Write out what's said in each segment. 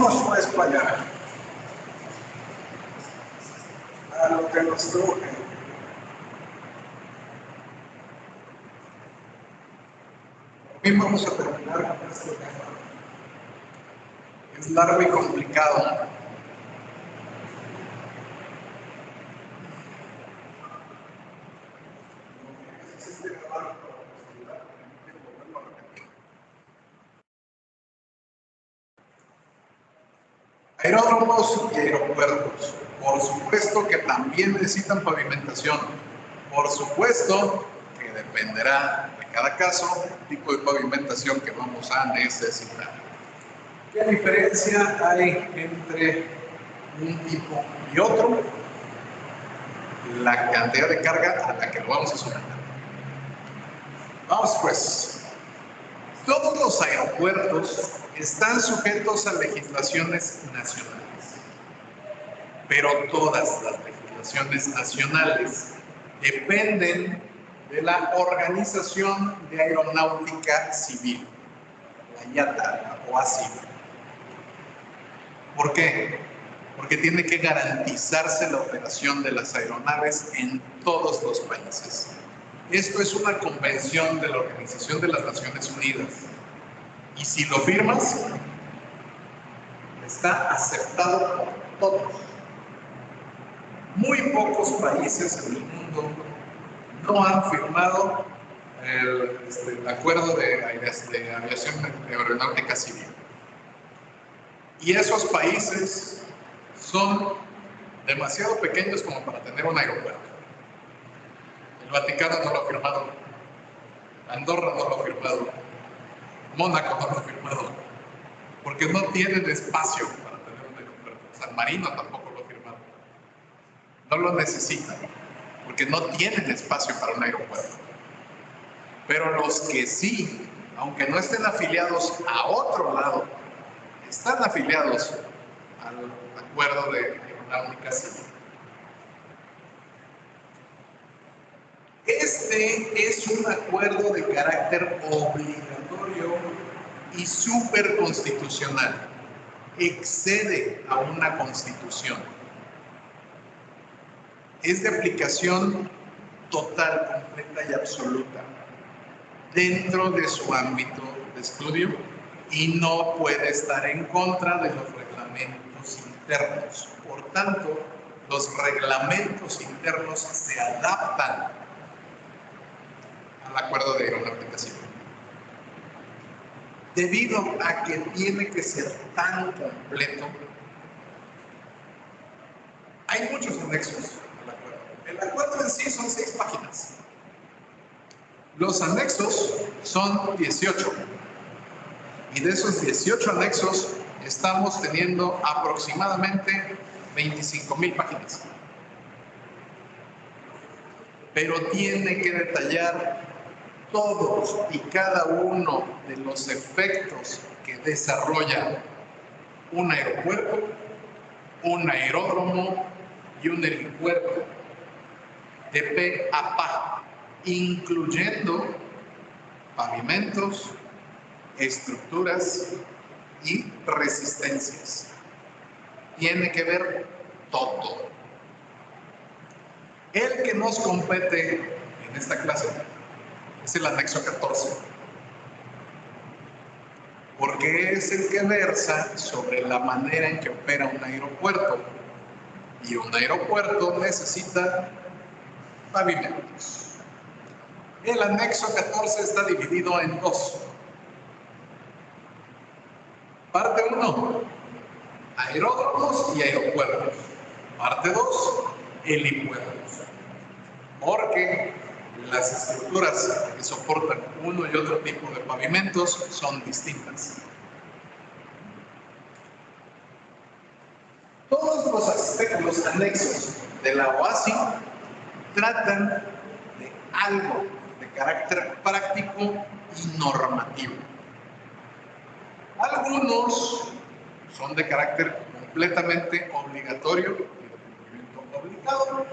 Vámonos pues para allá. A lo que nos toque. Hoy vamos a terminar con este tema. Es largo y complicado. Aeródromos y aeropuertos, por supuesto que también necesitan pavimentación. Por supuesto que dependerá de cada caso el tipo de pavimentación que vamos a necesitar. ¿Qué diferencia hay entre un tipo y otro? La cantidad de carga a la que lo vamos a someter. Vamos pues. Todos los aeropuertos están sujetos a legislaciones nacionales, pero todas las legislaciones nacionales dependen de la Organización de Aeronáutica Civil, la IATA, la OACI. ¿Por qué? Porque tiene que garantizarse la operación de las aeronaves en todos los países. Esto es una convención de la Organización de las Naciones Unidas. Y si lo firmas, está aceptado por todos. Muy pocos países en el mundo no han firmado el acuerdo de aviación de aeronáutica civil. Y esos países son demasiado pequeños como para tener un aeropuerto. El Vaticano no lo ha firmado, Andorra no lo ha firmado, Mónaco no lo ha firmado, porque no tienen espacio para tener un aeropuerto. San Marino tampoco lo ha firmado. No lo necesitan, porque no tienen espacio para un aeropuerto. Pero los que sí, aunque no estén afiliados a otro lado, están afiliados al acuerdo de aeronáutica civil. Este es un acuerdo de carácter obligatorio y superconstitucional. Excede a una constitución. Es de aplicación total, completa y absoluta dentro de su ámbito de estudio y no puede estar en contra de los reglamentos internos. Por tanto, los reglamentos internos se adaptan al acuerdo de aeronáutica civil. Debido a que tiene que ser tan completo, hay muchos anexos al acuerdo. El acuerdo en sí son 6 páginas. Los anexos son 18. Y de esos 18 anexos estamos teniendo aproximadamente 25,000 páginas. Pero tiene que detallar todos y cada uno de los efectos que desarrolla un aeropuerto, un aeródromo y un helipuerto de pe a pa, incluyendo pavimentos, estructuras y resistencias. Tiene que ver todo. El que nos compete en esta clase es el anexo 14, porque es el que versa sobre la manera en que opera un aeropuerto, y un aeropuerto necesita pavimentos. El anexo 14 está dividido en 2. Parte 1, aeródromos y aeropuertos. Parte 2, helipuertos. Porque las estructuras que soportan uno y otro tipo de pavimentos son distintas. Todos los anexos de la OACI tratan de algo de carácter práctico y normativo. Algunos son de carácter completamente obligatorio y de cumplimiento obligado,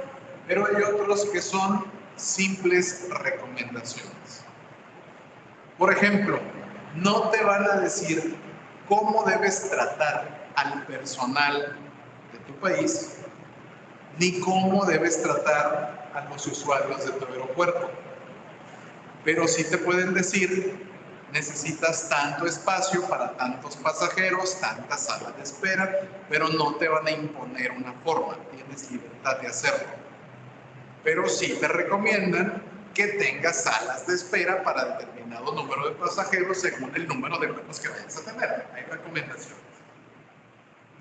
pero hay otros que son simples recomendaciones. Por ejemplo, no te van a decir cómo debes tratar al personal de tu país, ni cómo debes tratar a los usuarios de tu aeropuerto. Pero sí te pueden decir, necesitas tanto espacio para tantos pasajeros, tantas salas de espera, pero no te van a imponer una forma, tienes libertad de hacerlo. Pero sí te recomiendan que tengas salas de espera para determinado número de pasajeros según el número de vuelos que vayas a tener. Hay recomendaciones.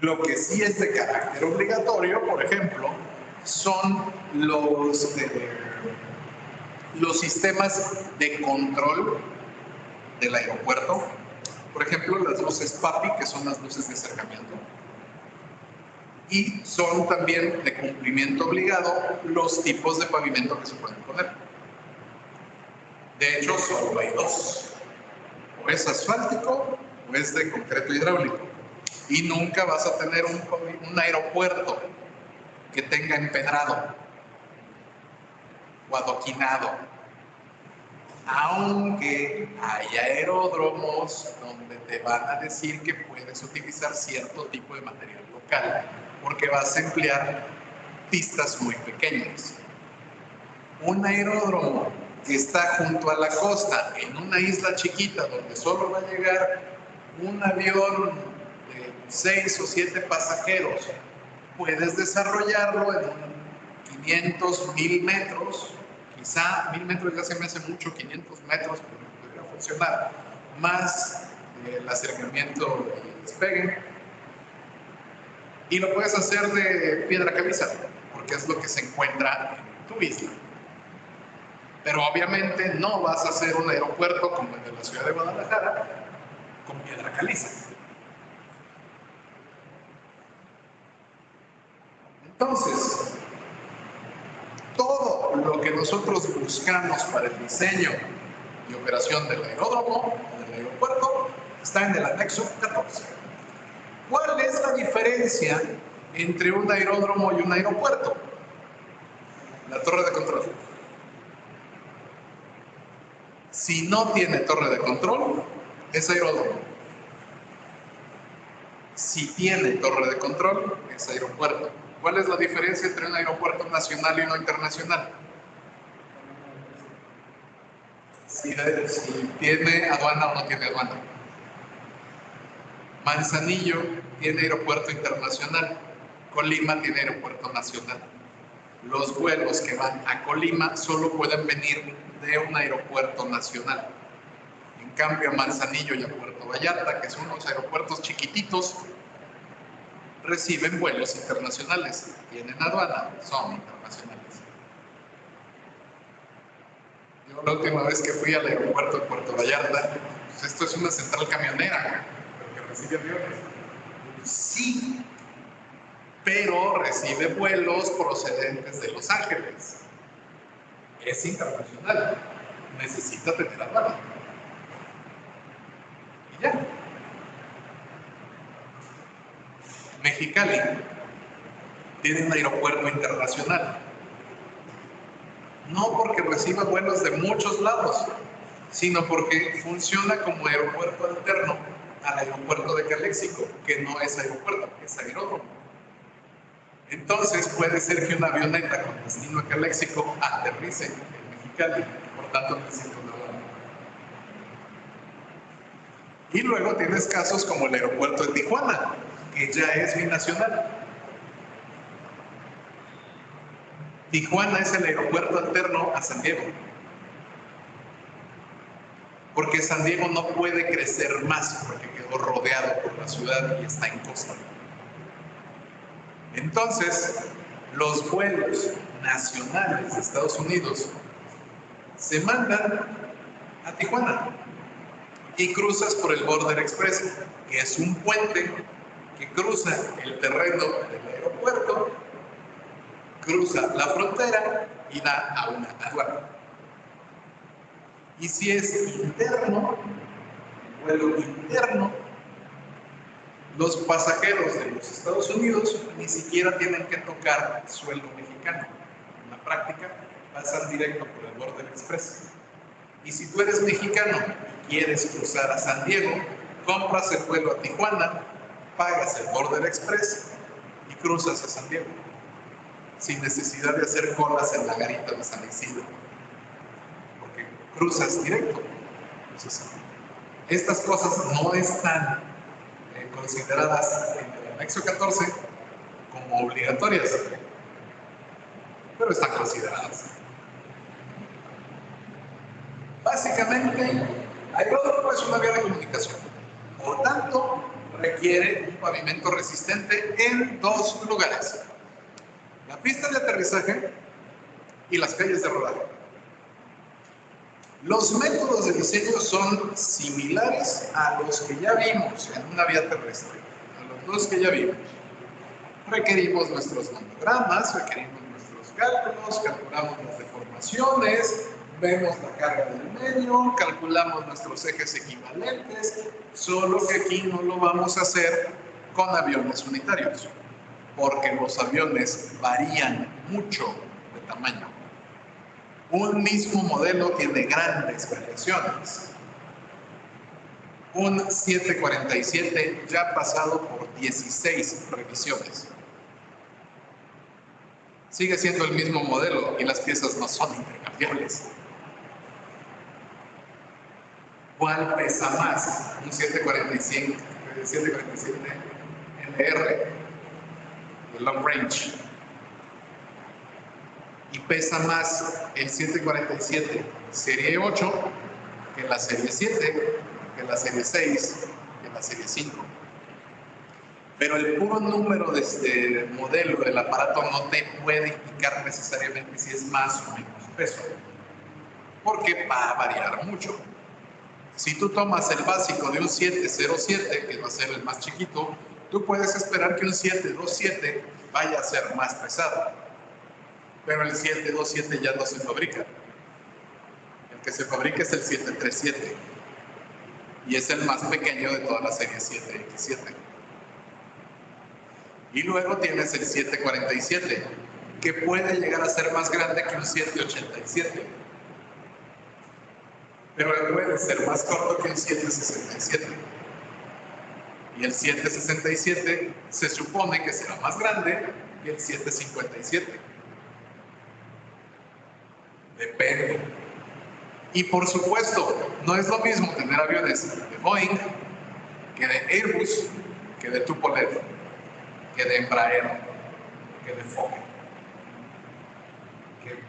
Lo que sí es de carácter obligatorio, por ejemplo, son los sistemas de control del aeropuerto. Por ejemplo, las luces PAPI, que son las luces de acercamiento. Y son también de cumplimiento obligado los tipos de pavimento que se pueden poner. De hecho, solo hay dos. O es asfáltico o es de concreto hidráulico. Y nunca vas a tener un aeropuerto que tenga empedrado o adoquinado. Aunque hay aeródromos donde te van a decir que puedes utilizar cierto tipo de material local, porque vas a emplear pistas muy pequeñas. Un aeródromo que está junto a la costa, en una isla chiquita donde solo va a llegar un avión de 6 o 7 pasajeros, puedes desarrollarlo en 500, 1000 metros, quizá 1000 metros ya se me hace mucho, 500 metros podría funcionar, más el acercamiento y despegue. Y lo puedes hacer de piedra caliza, porque es lo que se encuentra en tu isla. Pero obviamente no vas a hacer un aeropuerto como el de la ciudad de Guadalajara con piedra caliza. Entonces, todo lo que nosotros buscamos para el diseño y operación del aeródromo o del aeropuerto está en el anexo 14. ¿Cuál es la diferencia entre un aeródromo y un aeropuerto? La torre de control. Si no tiene torre de control, es aeródromo. Si tiene torre de control, es aeropuerto. ¿Cuál es la diferencia entre un aeropuerto nacional y uno internacional? Si tiene aduana o no tiene aduana. Manzanillo tiene aeropuerto internacional. Colima tiene aeropuerto nacional. Los vuelos que van a Colima solo pueden venir de un aeropuerto nacional. En cambio, a Manzanillo y a Puerto Vallarta, que son unos aeropuertos chiquititos, reciben vuelos internacionales. Tienen aduana, son internacionales. Yo la última vez que fui al aeropuerto de Puerto Vallarta, pues esto es una central camionera, pero que recibe aviones. Sí, pero recibe vuelos procedentes de Los Ángeles. Es internacional. Necesita tener aduana. Y ya. Mexicali tiene un aeropuerto internacional. No porque reciba vuelos de muchos lados, sino porque funciona como aeropuerto alterno al aeropuerto de Caléxico, que no es aeropuerto, es aeródromo. Entonces puede ser que una avioneta con destino a Caléxico aterrice en Mexicali, por tanto necesita una aduana. Y luego tienes casos como el aeropuerto de Tijuana, que ya es binacional. Tijuana es el aeropuerto alterno a San Diego, porque San Diego no puede crecer más porque quedó rodeado por la ciudad y está en costa. Entonces, los vuelos nacionales de Estados Unidos se mandan a Tijuana y cruzas por el Border Express, que es un puente que cruza el terreno del aeropuerto, cruza la frontera y da a una aduana. Y si es interno, vuelo interno, los pasajeros de los Estados Unidos ni siquiera tienen que tocar suelo mexicano. En la práctica, pasan directo por el Border Express. Y si tú eres mexicano y quieres cruzar a San Diego, compras el vuelo a Tijuana, pagas el Border Express y cruzas a San Diego, sin necesidad de hacer colas en la garita de San Isidro, porque cruzas directo. Entonces, estas cosas no están consideradas en el anexo 14 como obligatorias, pero están consideradas. Básicamente, aeródromo es una vía de comunicación, por tanto, requiere un pavimento resistente en dos lugares: la pista de aterrizaje y las calles de rodaje. Los métodos de diseño son similares a los que ya vimos en una vía terrestre, a los dos que ya vimos. Requerimos nuestros nandogramas, requerimos nuestros cálculos, calculamos las deformaciones, vemos la carga del medio, calculamos nuestros ejes equivalentes, solo que aquí no lo vamos a hacer con aviones unitarios, porque los aviones varían mucho de tamaño. Un mismo modelo tiene grandes variaciones. Un 747 ya ha pasado por 16 revisiones. Sigue siendo el mismo modelo y las piezas no son intercambiables. ¿Cuál pesa más? Un 747 LR de long range. Y pesa más el 747 serie 8 que la serie 7, que la serie 6, que la serie 5. Pero el puro número de este modelo del aparato no te puede indicar necesariamente si es más o menos peso, porque va a variar mucho. Si tú tomas el básico de un 707, que va a ser el más chiquito, tú puedes esperar que un 727 vaya a ser más pesado. Pero el 727 ya no se fabrica. El que se fabrica es el 737. Y es el más pequeño de toda la serie 7X7. Y luego tienes el 747, que puede llegar a ser más grande que un 787. Pero puede ser más corto que un 767. Y el 767 se supone que será más grande que el 757. Depende. Y por supuesto, no es lo mismo tener aviones de Boeing, que de Airbus, que de Tupolev, que de Embraer, que de Fokker, que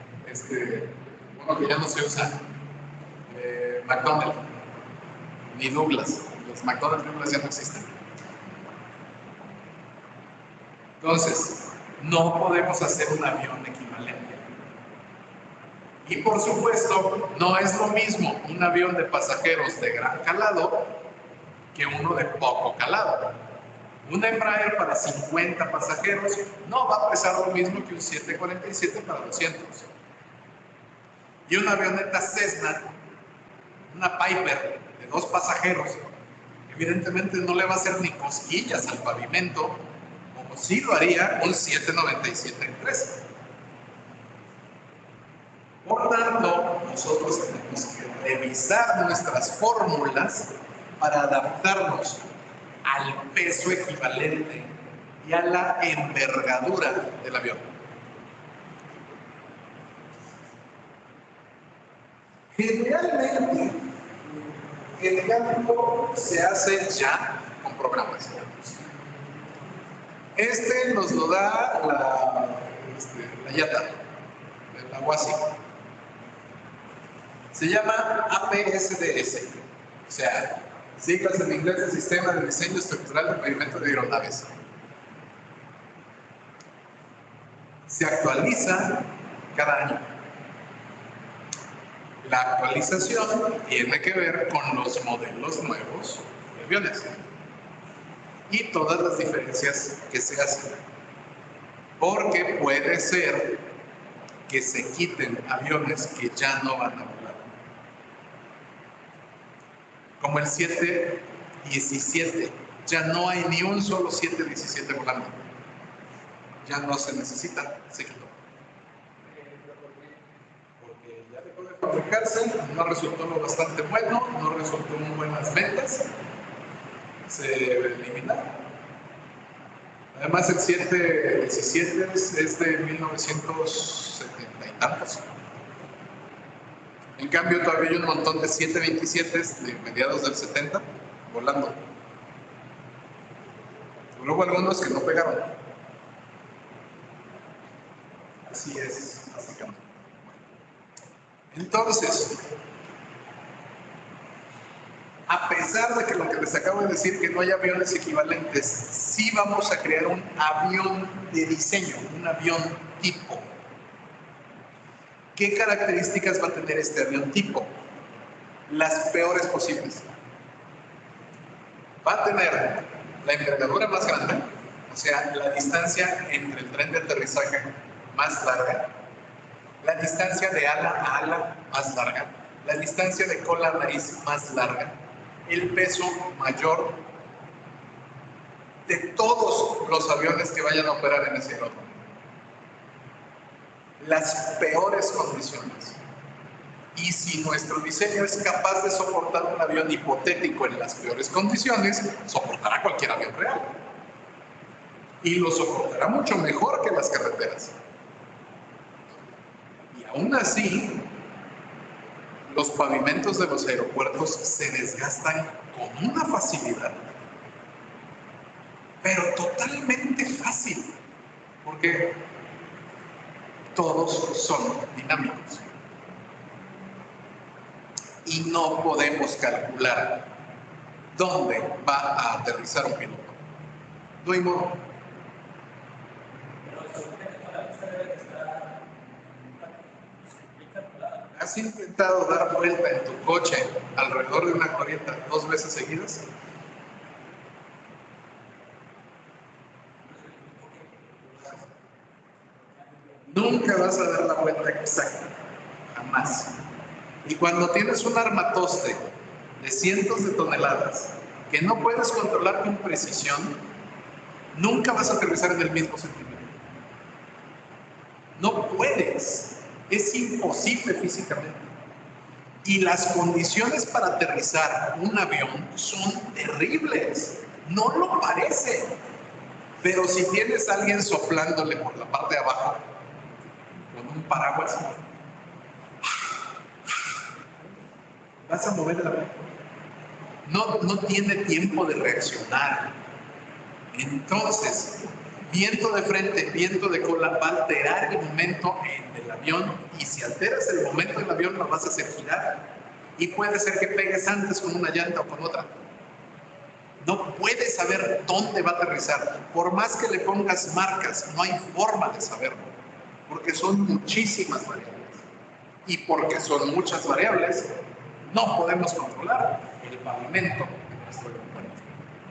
bueno, que ya no se usa, McDonnell, ni Douglas. Los McDonnell Douglas ya no existen. Entonces, no podemos hacer un avión equivalente. Y por supuesto, no es lo mismo un avión de pasajeros de gran calado que uno de poco calado. Un Embraer para 50 pasajeros no va a pesar lo mismo que un 747 para 200. Y una avioneta Cessna, una Piper de 2 pasajeros, evidentemente no le va a hacer ni cosquillas al pavimento, como sí lo haría un 797-3. Por tanto, nosotros tenemos que revisar nuestras fórmulas para adaptarnos al peso equivalente y a la envergadura del avión. Generalmente, el cálculo se hace ya con programas. Este nos lo da la IATA, la WASI. Se llama APSDS, o sea, siglas en inglés del Sistema de Diseño Estructural de Pavimento de Aeronaves. Se actualiza cada año. La actualización tiene que ver con los modelos nuevos de aviones y todas las diferencias que se hacen. Porque puede ser que se quiten aviones que ya no van a volar. Como el 717, ya no hay ni un solo 717 volando. Ya no se necesita, se quitó. Porque ya dejó de fabricarse, no resultó lo bastante bueno, no resultó muy buenas ventas, se eliminaron. Además, el 717 es de 1970 y tantos. En cambio, todavía hay un montón de 727 de mediados del 70 volando. Luego algunos que no pegaron. Así es, básicamente. Entonces, a pesar de que lo que les acabo de decir, que no hay aviones equivalentes, sí vamos a crear un avión de diseño, un avión tipo. ¿Qué características va a tener este avión tipo? Las peores posibles. Va a tener la envergadura más grande, o sea, la distancia entre el tren de aterrizaje más larga, la distancia de ala a ala más larga, la distancia de cola a nariz más larga, el peso mayor de todos los aviones que vayan a operar en ese aeródromo. Las peores condiciones. Y si nuestro diseño es capaz de soportar un avión hipotético en las peores condiciones, soportará cualquier avión real. Y lo soportará mucho mejor que las carreteras. Y aún así, los pavimentos de los aeropuertos se desgastan con una facilidad, pero totalmente fácil, porque todos son dinámicos. Y no podemos calcular dónde va a aterrizar un piloto. No hay modo. ¿Has intentado dar vuelta en tu coche alrededor de una glorieta 2 veces seguidas? Nunca vas a dar la vuelta exacta, jamás. Y cuando tienes un armatoste de cientos de toneladas que no puedes controlar con precisión, nunca vas a aterrizar en el mismo centímetro. No puedes. Es imposible físicamente. Y las condiciones para aterrizar un avión son terribles. No lo parece. Pero si tienes a alguien soplándole por la parte de abajo con un paraguas, vas a mover el avión. No tiene tiempo de reaccionar. Entonces, viento de frente, viento de cola va a alterar el momento del avión, y si alteras el momento del avión lo vas a hacer girar, y puede ser que pegues antes con una llanta o con otra. No puedes saber dónde va a aterrizar. Por más que le pongas marcas, no hay forma de saberlo, porque son muchísimas variables. Y porque son muchas variables, no podemos controlar el pavimento de nuestro aeropuerto.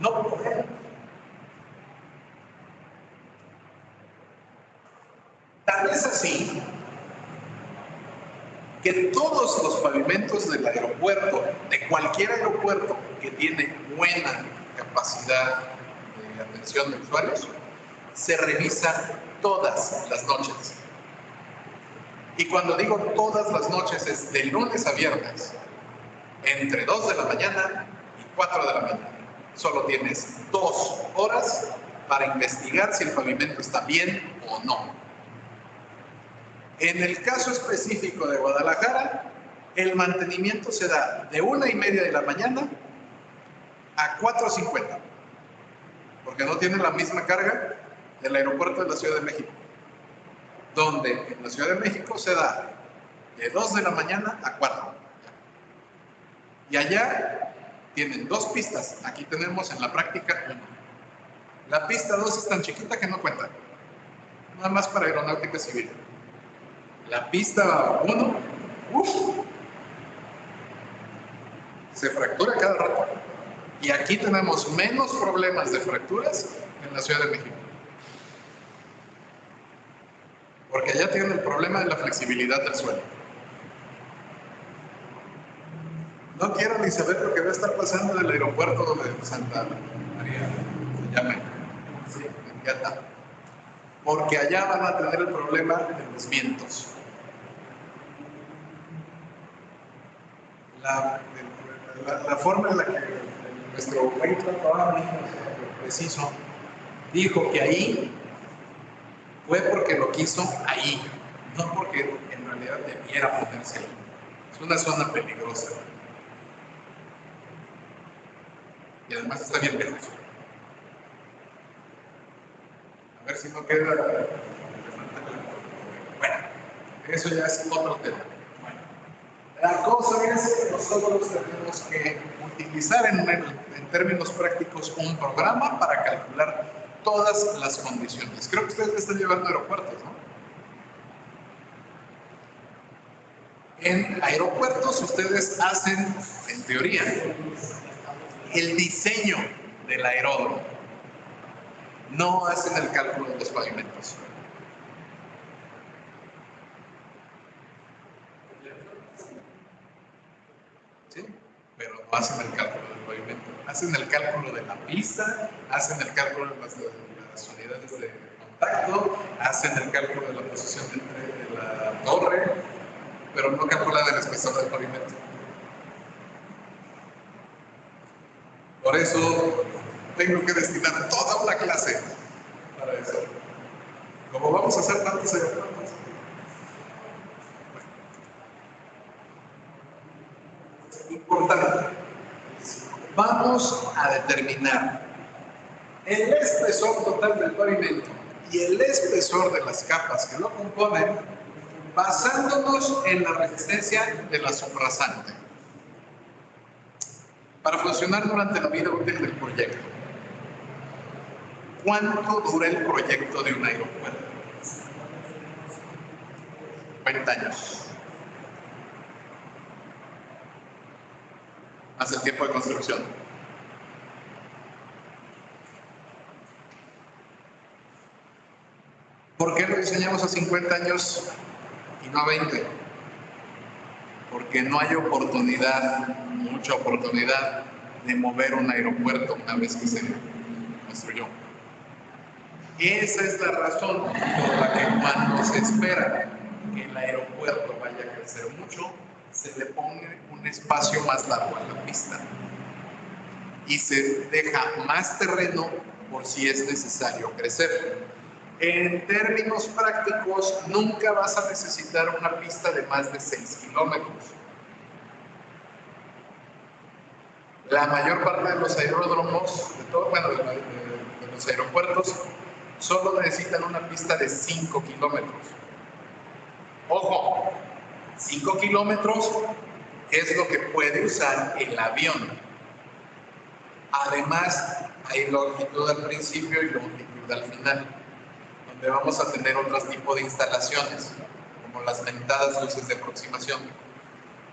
No podemos. Tal es así que todos los pavimentos del aeropuerto, de cualquier aeropuerto que tiene buena capacidad de atención de usuarios, se revisan todas las noches. Y cuando digo todas las noches, es de lunes a viernes, entre 2 de la mañana y 4 de la mañana. Solo tienes 2 horas para investigar si el pavimento está bien o no. En el caso específico de Guadalajara, el mantenimiento se da de 1:30 de la mañana a 4:50, porque no tiene la misma carga del aeropuerto de la Ciudad de México, donde en la Ciudad de México se da de 2 de la mañana a 4. Y allá tienen 2 pistas, aquí tenemos en la práctica 1. La pista 2 es tan chiquita que no cuenta, nada más para aeronáutica civil. La pista 1, se fractura cada rato. Y aquí tenemos menos problemas de fracturas en la Ciudad de México. Porque allá tienen el problema de la flexibilidad del suelo. No quiero ni saber lo que va a estar pasando en el aeropuerto de Santa María, se llama, sí, en Yata. Porque allá van a tener el problema de los vientos. La forma en la que nuestro país trabaja preciso dijo que ahí fue porque lo quiso ahí, no porque en realidad debiera ponerse ahí. Es una zona peligrosa. Y además está bien lejos. A ver si no queda. Bueno, eso ya es otro tema. Bueno, la cosa es que nosotros tenemos que utilizar en términos prácticos un programa para calcular todas las condiciones. Creo que ustedes están llevando aeropuertos, ¿no? En aeropuertos ustedes hacen, en teoría, el diseño del aeródromo. No hacen el cálculo de los pavimentos. ¿Sí? Pero no hacen el cálculo del pavimento. Hacen el cálculo de la pista, hacen el cálculo de las unidades de contacto, hacen el cálculo de la posición de la torre, pero no calculan el espesor del pavimento. Por eso tengo que destinar toda una clase para eso. Como vamos a hacer tantos aeropuertos. Importante. Vamos a determinar el espesor total del pavimento y el espesor de las capas que lo componen basándonos en la resistencia de la subrasante para funcionar durante la vida útil del proyecto. ¿Cuánto dura el proyecto de un aeropuerto? 20 años. Más el tiempo de construcción. ¿Por qué lo diseñamos a 50 años y no a 20? Porque no hay oportunidad, mucha oportunidad, de mover un aeropuerto una vez que se construyó. Esa es la razón por la que cuando se espera que el aeropuerto vaya a crecer mucho, se le pone un espacio más largo a la pista y se deja más terreno por si es necesario crecer. En términos prácticos, nunca vas a necesitar una pista de más de 6 kilómetros. La mayor parte de los aeródromos, de los aeropuertos, solo necesitan una pista de 5 kilómetros. Ojo, 5 kilómetros es lo que puede usar el avión. Además, hay longitud al principio y longitud al final, donde vamos a tener otro tipo de instalaciones, como las mentadas luces de aproximación.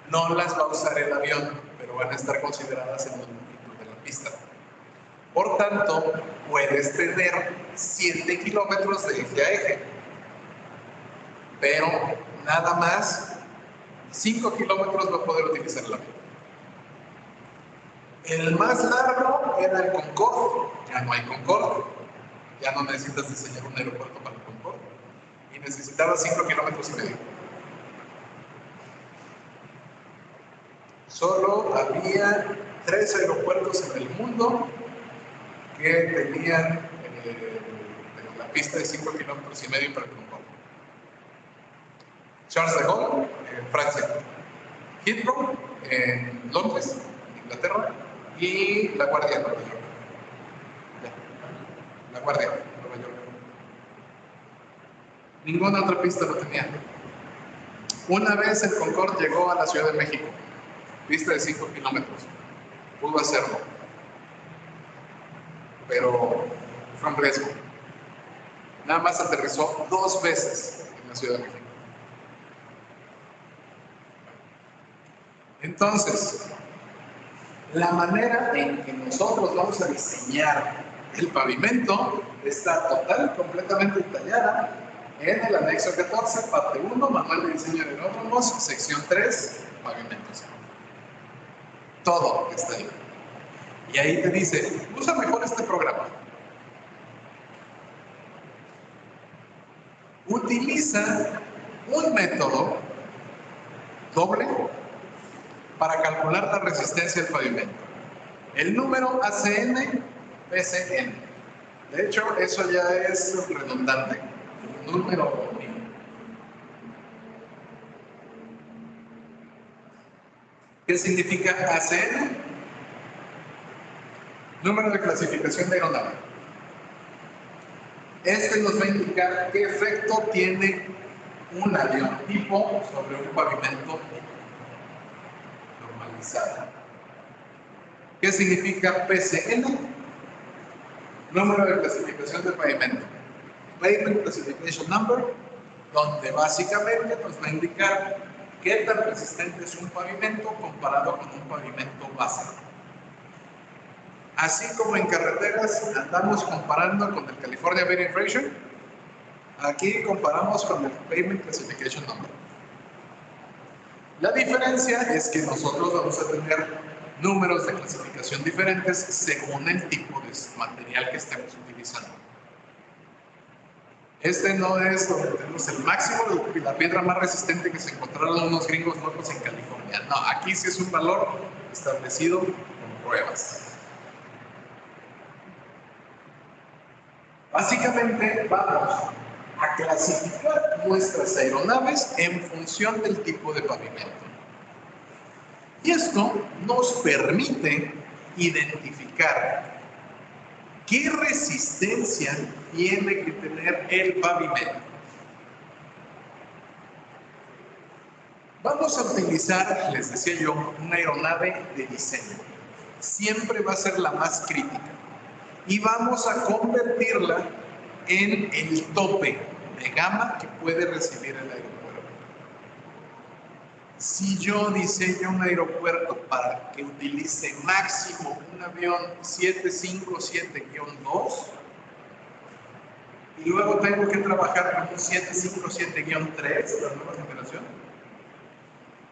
No las va a usar el avión, pero van a estar consideradas en la longitud de la pista. Por tanto, puedes tener 7 kilómetros de eje a eje, pero nada más 5 kilómetros va a poder utilizar el avión. El más largo era el Concorde, ya no hay Concorde, ya no necesitas diseñar un aeropuerto para el Concorde, y necesitabas 5 kilómetros y medio. Solo había 3 aeropuertos en el mundo que tenían la pista de 5 kilómetros y medio para el Concorde. Charles de Gaulle, en Francia. Heathrow, en Londres, Inglaterra. Y La Guardia, Nueva York. La Guardia, Nueva York. Ninguna otra pista lo tenía. Una vez el Concorde llegó a la Ciudad de México, pista de 5 kilómetros. Pudo hacerlo, pero fue un riesgo. Nada más aterrizó 2 veces en la Ciudad de México. Entonces, la manera en que nosotros vamos a diseñar el pavimento está total y completamente detallada en el anexo 14, parte 1, manual de diseño de aeródromos, sección 3, pavimentos. Todo está ahí. Y ahí te dice, usa mejor este programa. Utiliza un método doble para calcular la resistencia del pavimento. El número ACN, PCN. De hecho, eso ya es redundante. El número mínimo. ¿Qué significa ACN? Número de clasificación de aeronave. Este nos va a indicar qué efecto tiene un avión tipo sobre un pavimento normalizado. ¿Qué significa PCN? Número de clasificación de pavimento. Pavement Classification Number, donde básicamente nos va a indicar qué tan resistente es un pavimento comparado con un pavimento base. Así como en carreteras andamos comparando con el California Bearing Ratio, aquí comparamos con el Pavement Classification Number. La diferencia es que nosotros vamos a tener números de clasificación diferentes según el tipo de material que estemos utilizando. Este no es donde tenemos el máximo de la piedra más resistente que se encontraron unos gringos locos en California. No, aquí sí es un valor establecido con pruebas. Básicamente vamos a clasificar nuestras aeronaves en función del tipo de pavimento. Y esto nos permite identificar qué resistencia tiene que tener el pavimento. Vamos a utilizar, les decía yo, una aeronave de diseño. Siempre va a ser la más crítica. Y vamos a convertirla en el tope de gama que puede recibir el aeropuerto. Si yo diseño un aeropuerto para que utilice máximo un avión 757-2 y luego tengo que trabajar con un 757-3 de la nueva generación,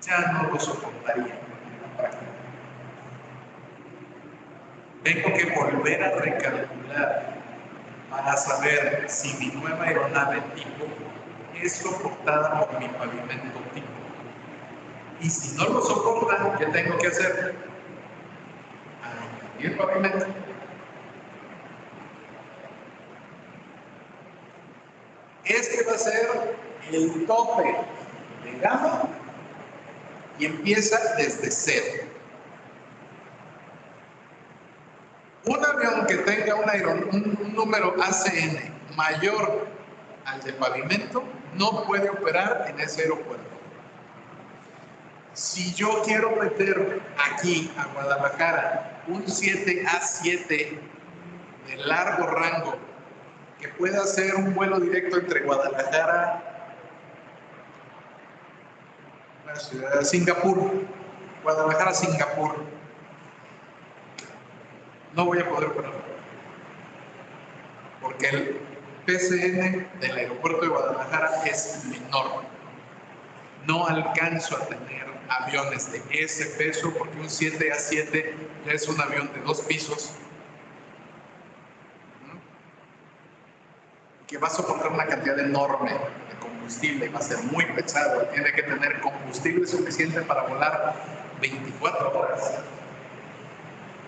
ya no lo soportaría. Tengo que volver a recalcular para saber si mi nueva aeronave tipo es soportada por mi pavimento tipo. Y si no lo soporta, ¿qué tengo que hacer? Añadir pavimento. Este va a ser el tope de gama y empieza desde cero. Un avión que tenga un número ACN mayor al de pavimento no puede operar en ese aeropuerto. Si yo quiero meter aquí a Guadalajara un 7A7 de largo rango que pueda hacer un vuelo directo entre Guadalajara y Singapur, Guadalajara-Singapur, no voy a poder operar porque el PCN del aeropuerto de Guadalajara es menor. No alcanzo a tener aviones de ese peso porque un 7A7 es un avión de 2 pisos que va a soportar una cantidad enorme de combustible, va a ser muy pesado, tiene que tener combustible suficiente para volar 24 horas.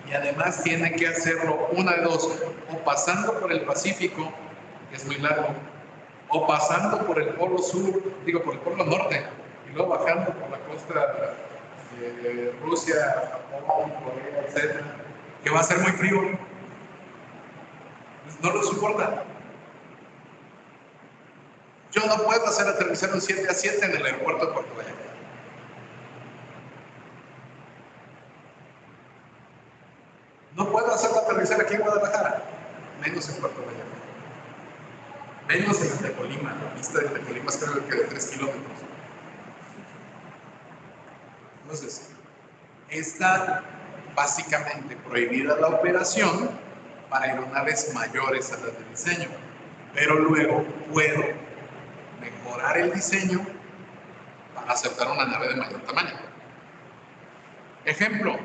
Y además tiene que hacerlo una de dos, o pasando por el Pacífico, que es muy largo, o pasando por el polo sur, por el polo norte, y luego bajando por la costa de Rusia, Japón, Corea, etc., que va a ser muy frío. Pues no lo soporta. Yo no puedo hacer aterrizar un 7A7 en el aeropuerto de Puerto Vallarta. No puedo hacerlo aterrizar aquí en Guadalajara, menos en Puerto Vallarta. Menos en el de Colima, la pista de Colima es creo que de 3 kilómetros. Entonces, está básicamente prohibida la operación para aeronaves mayores a las de diseño, pero luego puedo mejorar el diseño para aceptar una nave de mayor tamaño. Ejemplo,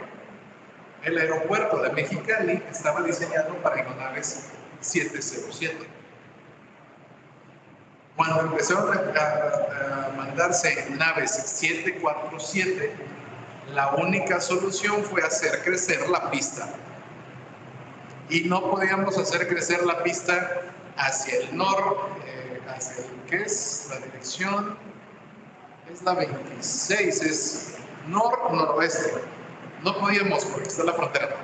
el aeropuerto de Mexicali estaba diseñado para aeronaves 707. Cuando empezaron a mandarse naves 747, la única solución fue hacer crecer la pista. y no podíamos hacer crecer la pista hacia el norte, hacia el que es la dirección, es la 26, es noroeste. No podíamos porque está la frontera.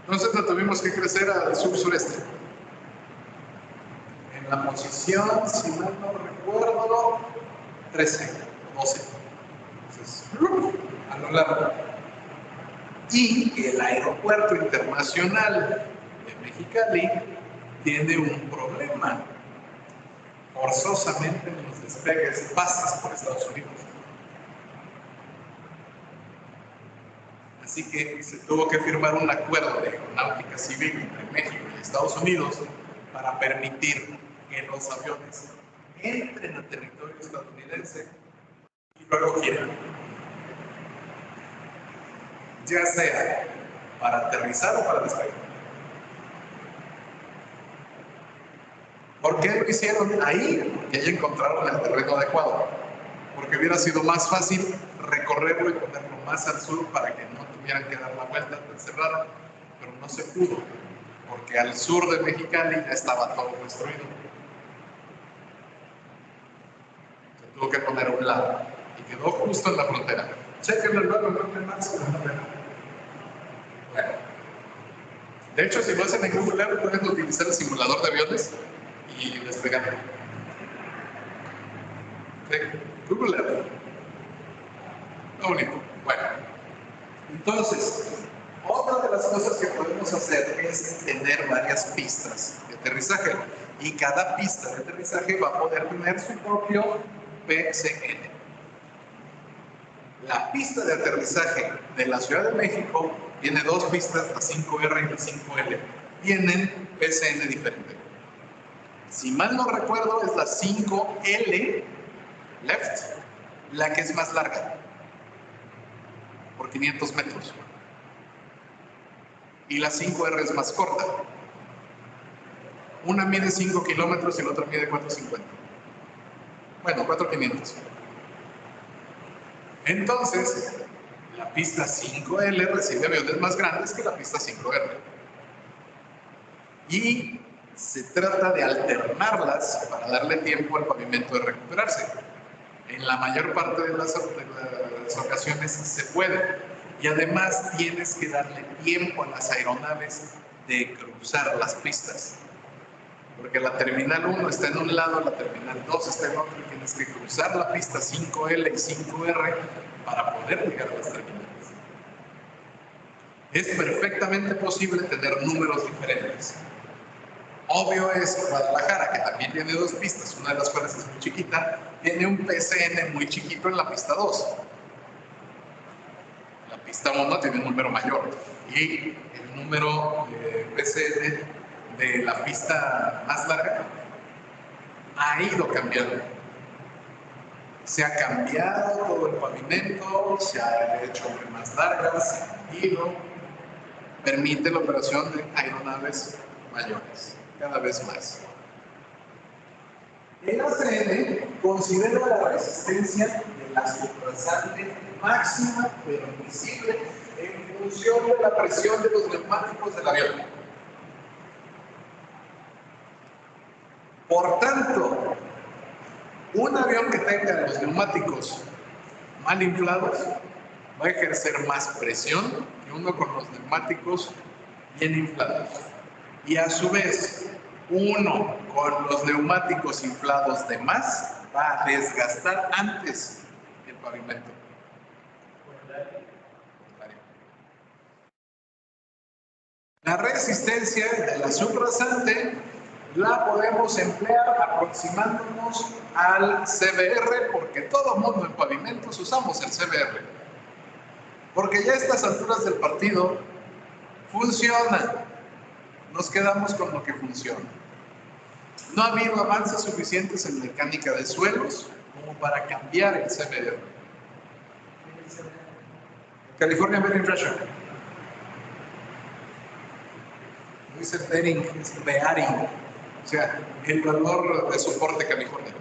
Entonces la tuvimos que crecer al sur-sureste. En la posición, si mal no recuerdo, 13, 12. Entonces, a lo largo. Y el aeropuerto internacional de Mexicali tiene un problema. Forzosamente en los despegues pasas por Estados Unidos. Así que se tuvo que firmar un acuerdo de aeronáutica civil entre México y Estados Unidos para permitir que los aviones entren a territorio estadounidense y luego quieran. Ya sea para aterrizar o para despegar. ¿Por qué lo hicieron ahí? Porque ahí encontraron el terreno adecuado. Porque hubiera sido más fácil recorrerlo y ponerlo más al sur para que no tuvieran que dar la vuelta tan cerrada, pero no se pudo, porque al sur de Mexicali ya estaba todo construido. Se tuvo que poner a un lado y quedó justo en la frontera. Chequenlo luego, no te más. Bueno, de hecho, si lo hacen en Google Earth, pueden utilizar el simulador de aviones y despegar. ¿Sí? Google Earth. Lo único. Bueno, entonces, otra de las cosas que podemos hacer es tener varias pistas de aterrizaje. Y cada pista de aterrizaje va a poder tener su propio PCN. La pista de aterrizaje de la Ciudad de México tiene dos pistas, la 5R y la 5L. Tienen PCN diferente. Si mal no recuerdo, es la 5L left, la que es más larga, por 500 metros. Y la 5R es más corta. Una mide 5 kilómetros y la otra mide 450. Bueno, 4,500. Entonces, la pista 5L recibe aviones más grandes que la pista 5R. Y se trata de alternarlas para darle tiempo al pavimento de recuperarse. En la mayor parte de las ocasiones se puede. Y además tienes que darle tiempo a las aeronaves de cruzar las pistas. Porque la terminal 1 está en un lado, la terminal 2 está en otro, y tienes que cruzar la pista 5L y 5R para poder llegar a las terminales. Es perfectamente posible tener números diferentes. Obvio es Guadalajara, que también tiene dos pistas, una de las cuales es muy chiquita, tiene un PCN muy chiquito en la pista 2. La pista 1 tiene un número mayor y el número de PCN de la pista más larga ha ido cambiando. Se ha cambiado todo el pavimento, se ha hecho más largas, se ha ido, permite la operación de aeronaves mayores, cada vez más. El ACN considera la resistencia de la subrasante máxima permisible en función de la presión de los neumáticos del avión. Por tanto, un avión que tenga los neumáticos mal inflados va a ejercer más presión que uno con los neumáticos bien inflados. Y a su vez, uno con los neumáticos inflados de más va a desgastar antes el pavimento. La resistencia de la subrasante la podemos emplear aproximándonos al CBR, porque todo mundo en pavimentos usamos el CBR. Porque ya a estas alturas del partido funciona. Nos quedamos con lo que funciona. No ha habido avances suficientes en mecánica de suelos como para cambiar el CBR. California Bearing Pressure. Dice bearing, es bearing. O sea, el valor de soporte California.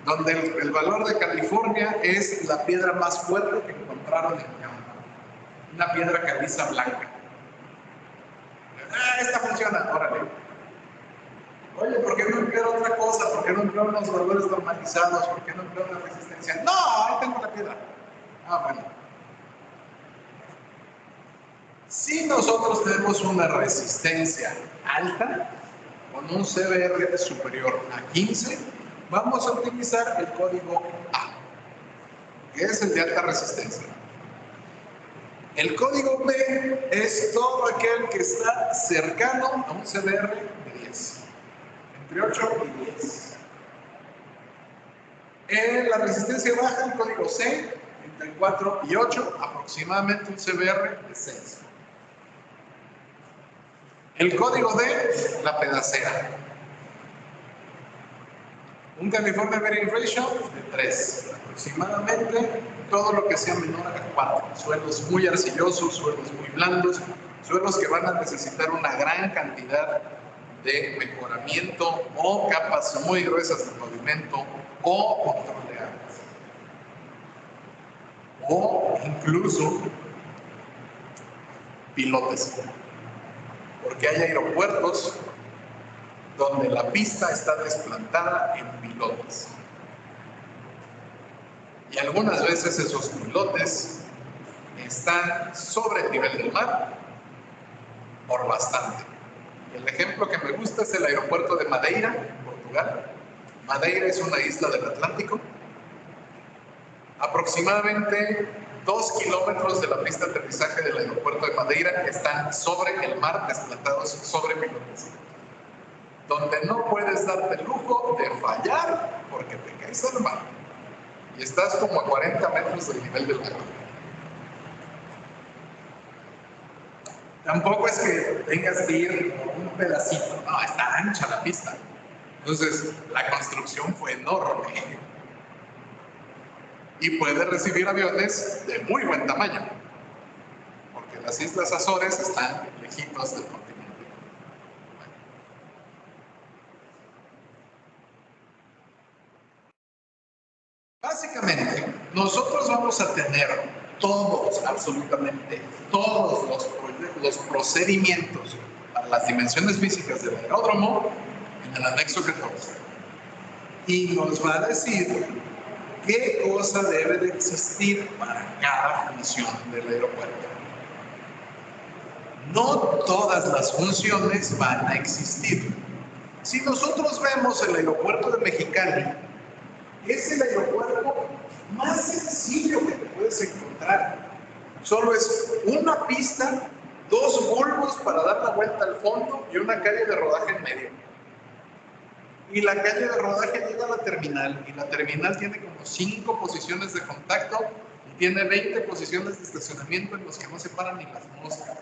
Donde el valor de California es la piedra más fuerte que encontraron en campo. Una piedra caliza blanca. Ah, esta funciona, órale. Oye, ¿por qué no empleo otra cosa? ¿Por qué no empleo unos valores normalizados? ¿Por qué no empleo una resistencia? No, ahí tengo la piedra. Ah, bueno. Si nosotros tenemos una resistencia alta, con un CBR superior a 15, vamos a utilizar el código A, que es el de alta resistencia. El código B es todo aquel que está cercano a un CBR de 10, entre 8 y 10. En la resistencia baja, el código C, entre 4 y 8, aproximadamente un CBR de 6. El código D, la pedacera. Un California Bearing Ratio de 3. Aproximadamente todo lo que sea menor a 4. Suelos muy arcillosos, suelos muy blandos, suelos que van a necesitar una gran cantidad de mejoramiento o capas muy gruesas de pavimento o control de aguas. O incluso pilotes. Porque hay aeropuertos donde la pista está desplantada en pilotes. Y algunas veces esos pilotes están sobre el nivel del mar por bastante. El ejemplo que me gusta es el aeropuerto de Madeira, Portugal. Madeira es una isla del Atlántico. Aproximadamente 2 kilómetros de la pista de aterrizaje del aeropuerto de Madeira están sobre el mar, desplantados sobre pilotes. Donde no puedes darte el lujo de fallar porque te caes al mar. Y estás como a 40 metros del nivel del mar. Tampoco es que tengas que ir por un pedacito, no, está ancha la pista. Entonces, la construcción fue enorme. Y puede recibir aviones de muy buen tamaño, porque las Islas Azores están lejitos del continente. Básicamente, nosotros vamos a tener todos, absolutamente todos los procedimientos para las dimensiones físicas del aeródromo en el anexo 14. Y nos va a decir qué cosa debe de existir para cada función del aeropuerto. No todas las funciones van a existir. Si nosotros vemos el aeropuerto de Mexicali, es el aeropuerto más sencillo que te puedes encontrar. Solo es una pista, 2 bulbos para dar la vuelta al fondo y una calle de rodaje en medio. Y la calle de rodaje llega a la terminal, y la terminal tiene como 5 posiciones de contacto y tiene 20 posiciones de estacionamiento en los que no se paran ni las moscas.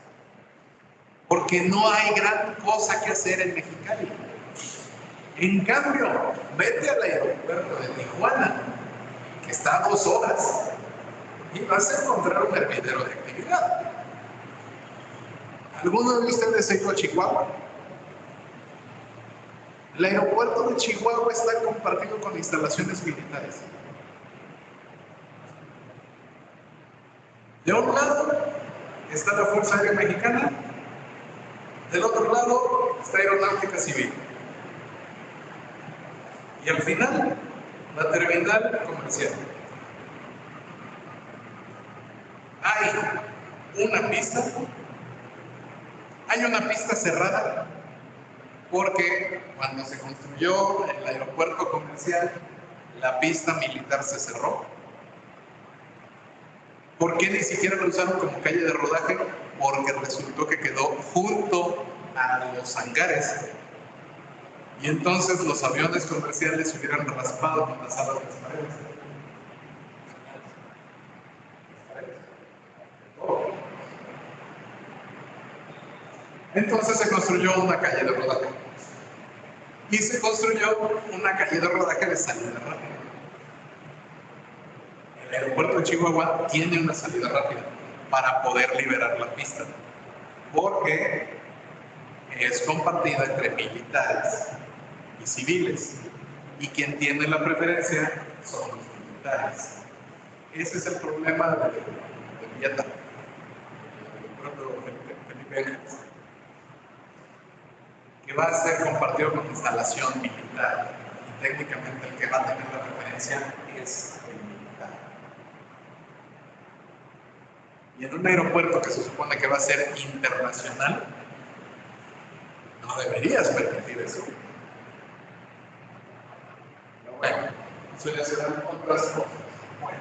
Porque no hay gran cosa que hacer en Mexicali. En cambio, vete al aeropuerto de Tijuana, que está a 2 horas, y vas a encontrar un hervidero de actividad. ¿Alguno de ustedes ha ido a Chihuahua? El aeropuerto de Chihuahua está compartido con instalaciones militares. De un lado está la Fuerza Aérea Mexicana, del otro lado está Aeronáutica Civil. Y al final, la terminal comercial. Hay una pista cerrada, porque cuando se construyó el aeropuerto comercial, la pista militar se cerró. ¿Por qué ni siquiera lo usaron como calle de rodaje? Porque resultó que quedó junto a los hangares. Y entonces los aviones comerciales se hubieran raspado con las alas de las paredes. Entonces se construyó una calle de rodaje. Y se construyó una calle de rodaje de salida rápida. El aeropuerto de Chihuahua tiene una salida rápida para poder liberar la pista, porque es compartida entre militares y civiles, y quien tiene la preferencia son los militares. Ese es el problema de Villata, el aeropuerto Felipe Ángeles. que va a ser compartido con instalación militar. Y técnicamente el que va a tener la referencia es el militar. Y en un aeropuerto que se supone que va a ser internacional, no deberías permitir eso. Pero bueno, eso ya serán otras cosas. Bueno,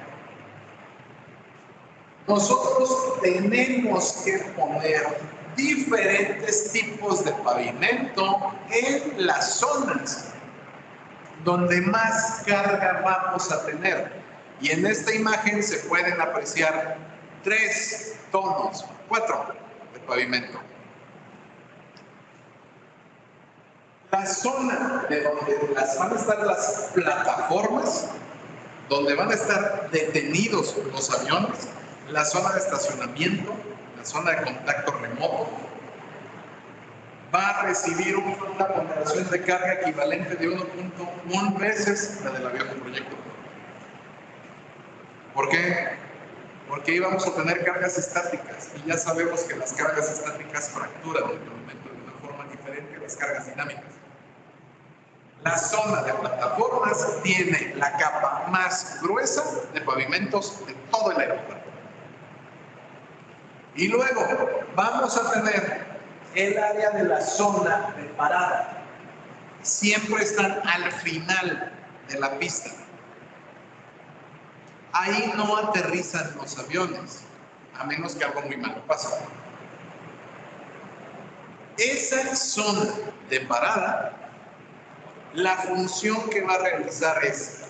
nosotros tenemos que poner diferentes tipos de pavimento en las zonas donde más carga vamos a tener. Y en esta imagen se pueden apreciar 3 tonos, 4 de pavimento. La zona de donde van a estar las plataformas, donde van a estar detenidos los aviones, la zona de estacionamiento, la zona de contacto remoto, va a recibir una ponderación de carga equivalente de 1.1 veces la del avión de proyecto. ¿Por qué? Porque ahí vamos a tener cargas estáticas y ya sabemos que las cargas estáticas fracturan el pavimento de una forma diferente a las cargas dinámicas. La zona de plataformas tiene la capa más gruesa de pavimentos de todo el aeropuerto. Y luego vamos a tener el área de la zona de parada. Siempre están al final de la pista. Ahí no aterrizan los aviones, a menos que algo muy malo pase. Esa zona de parada, la función que va a realizar es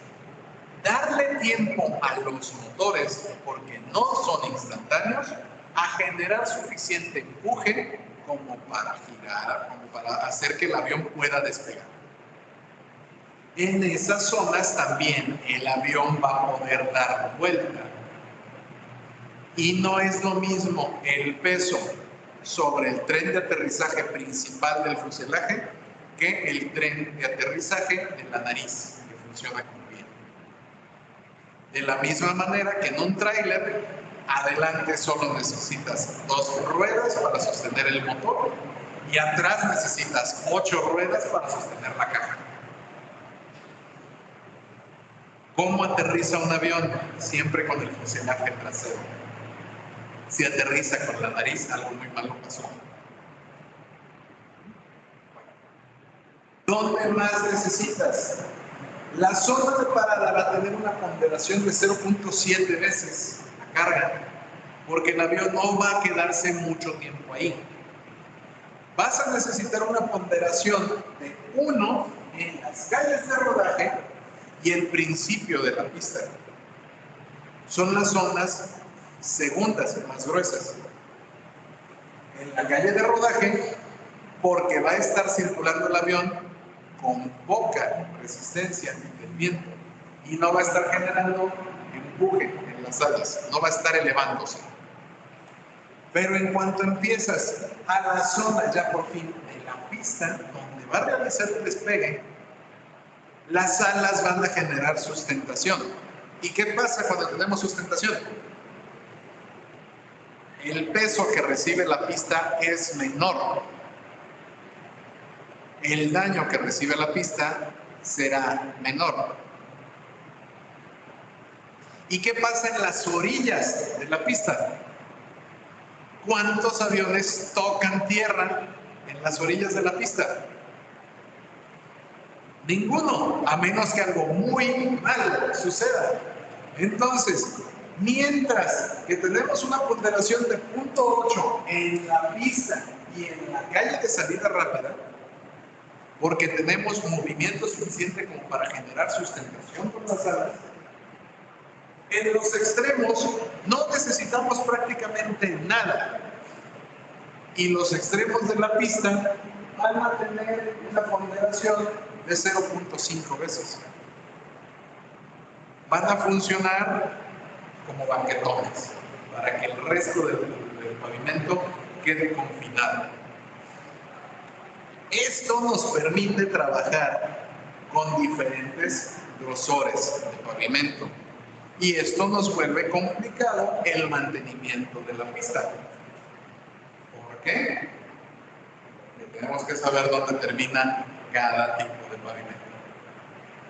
darle tiempo a los motores, porque no son instantáneos, a generar suficiente empuje como para girar, como para hacer que el avión pueda despegar. En esas zonas también el avión va a poder dar vuelta. Y no es lo mismo el peso sobre el tren de aterrizaje principal del fuselaje que el tren de aterrizaje de la nariz, que funciona como bien. De la misma manera que en un tráiler, adelante solo necesitas 2 ruedas para sostener el motor y atrás necesitas 8 ruedas para sostener la caja. ¿Cómo aterriza un avión? Siempre con el fuselaje trasero. Si aterriza con la nariz, algo muy malo pasó. ¿Dónde más necesitas? La zona de parada va a tener una ponderación de 0.7 veces la carga, porque el avión no va a quedarse mucho tiempo ahí. Vas a necesitar una ponderación de 1 en las calles de rodaje y el principio de la pista. Son las zonas segundas más gruesas. En la calle de rodaje, porque va a estar circulando el avión con poca resistencia del viento y no va a estar generando empuje en las alas, no va a estar elevándose. Pero en cuanto empiezas a la zona ya por fin de la pista donde va a realizar el despegue, las alas van a generar sustentación. ¿Y qué pasa cuando tenemos sustentación? El peso que recibe la pista es menor. El daño que recibe la pista será menor. ¿Y qué pasa en las orillas de la pista? ¿Cuántos aviones tocan tierra en las orillas de la pista? Ninguno, a menos que algo muy malo suceda. Entonces, mientras que tenemos una ponderación de 0.8 en la pista y en la calle de salida rápida, porque tenemos movimiento suficiente como para generar sustentación con las alas, en los extremos no necesitamos prácticamente nada. Y los extremos de la pista van a tener una ponderación de 0.5 veces. Van a funcionar como banquetones para que el resto del pavimento quede confinado. Esto nos permite trabajar con diferentes grosores de pavimento y esto nos vuelve complicado el mantenimiento de la pista. ¿Por qué? Tenemos que saber dónde termina cada tipo de pavimento.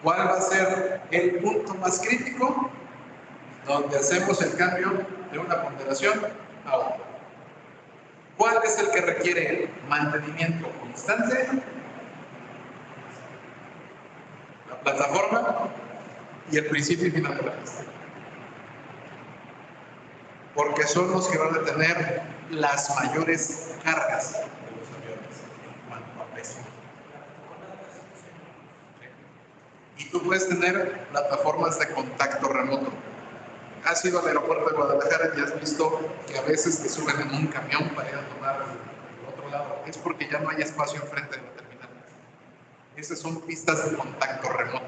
¿Cuál va a ser el punto más crítico? Donde hacemos el cambio de una ponderación a otra. ¿Cuál es el que requiere mantenimiento constante? La plataforma y el principio y final de la pista. Porque son los que van a tener las mayores cargas de los aviones en cuanto a peso. Y tú puedes tener plataformas de contacto remoto. Has ido al aeropuerto de Guadalajara y has visto que a veces te suben en un camión para ir a tomar el otro lado. Es porque ya no hay espacio enfrente de la terminal. Esas son pistas de contacto remoto.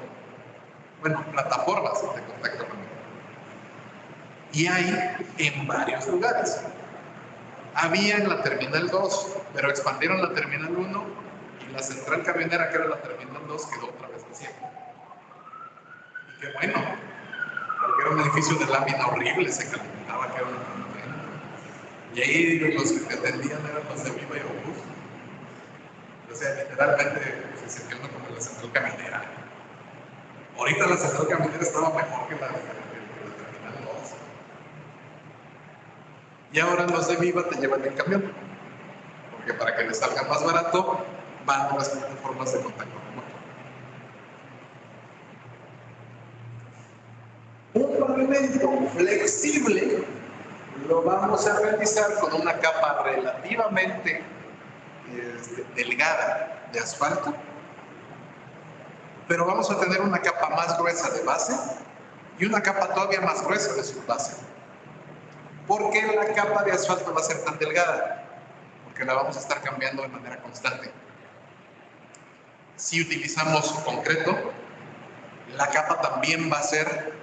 Bueno, plataformas de contacto remoto. Y hay en varios lugares. Había en la Terminal 2, pero expandieron la Terminal 1 y la central camionera, que era la Terminal 2, quedó otra vez vacía. Y qué bueno, porque era un edificio de lámina horrible, se calentaba, que era un monumento. Y ahí los que te atendían eran los de Viva Aerobús. O sea, literalmente se sentía uno como la central camionera. Ahorita la central camionera estaba mejor que la Terminal 2. Y ahora los de Viva te llevan el camión, porque para que les salga más barato van a las plataformas de contacto remoto. Un pavimento flexible lo vamos a realizar con una capa relativamente delgada de asfalto, pero vamos a tener una capa más gruesa de base y una capa todavía más gruesa de subbase. ¿Por qué la capa de asfalto va a ser tan delgada? Porque la vamos a estar cambiando de manera constante. Si utilizamos concreto, la capa también va a ser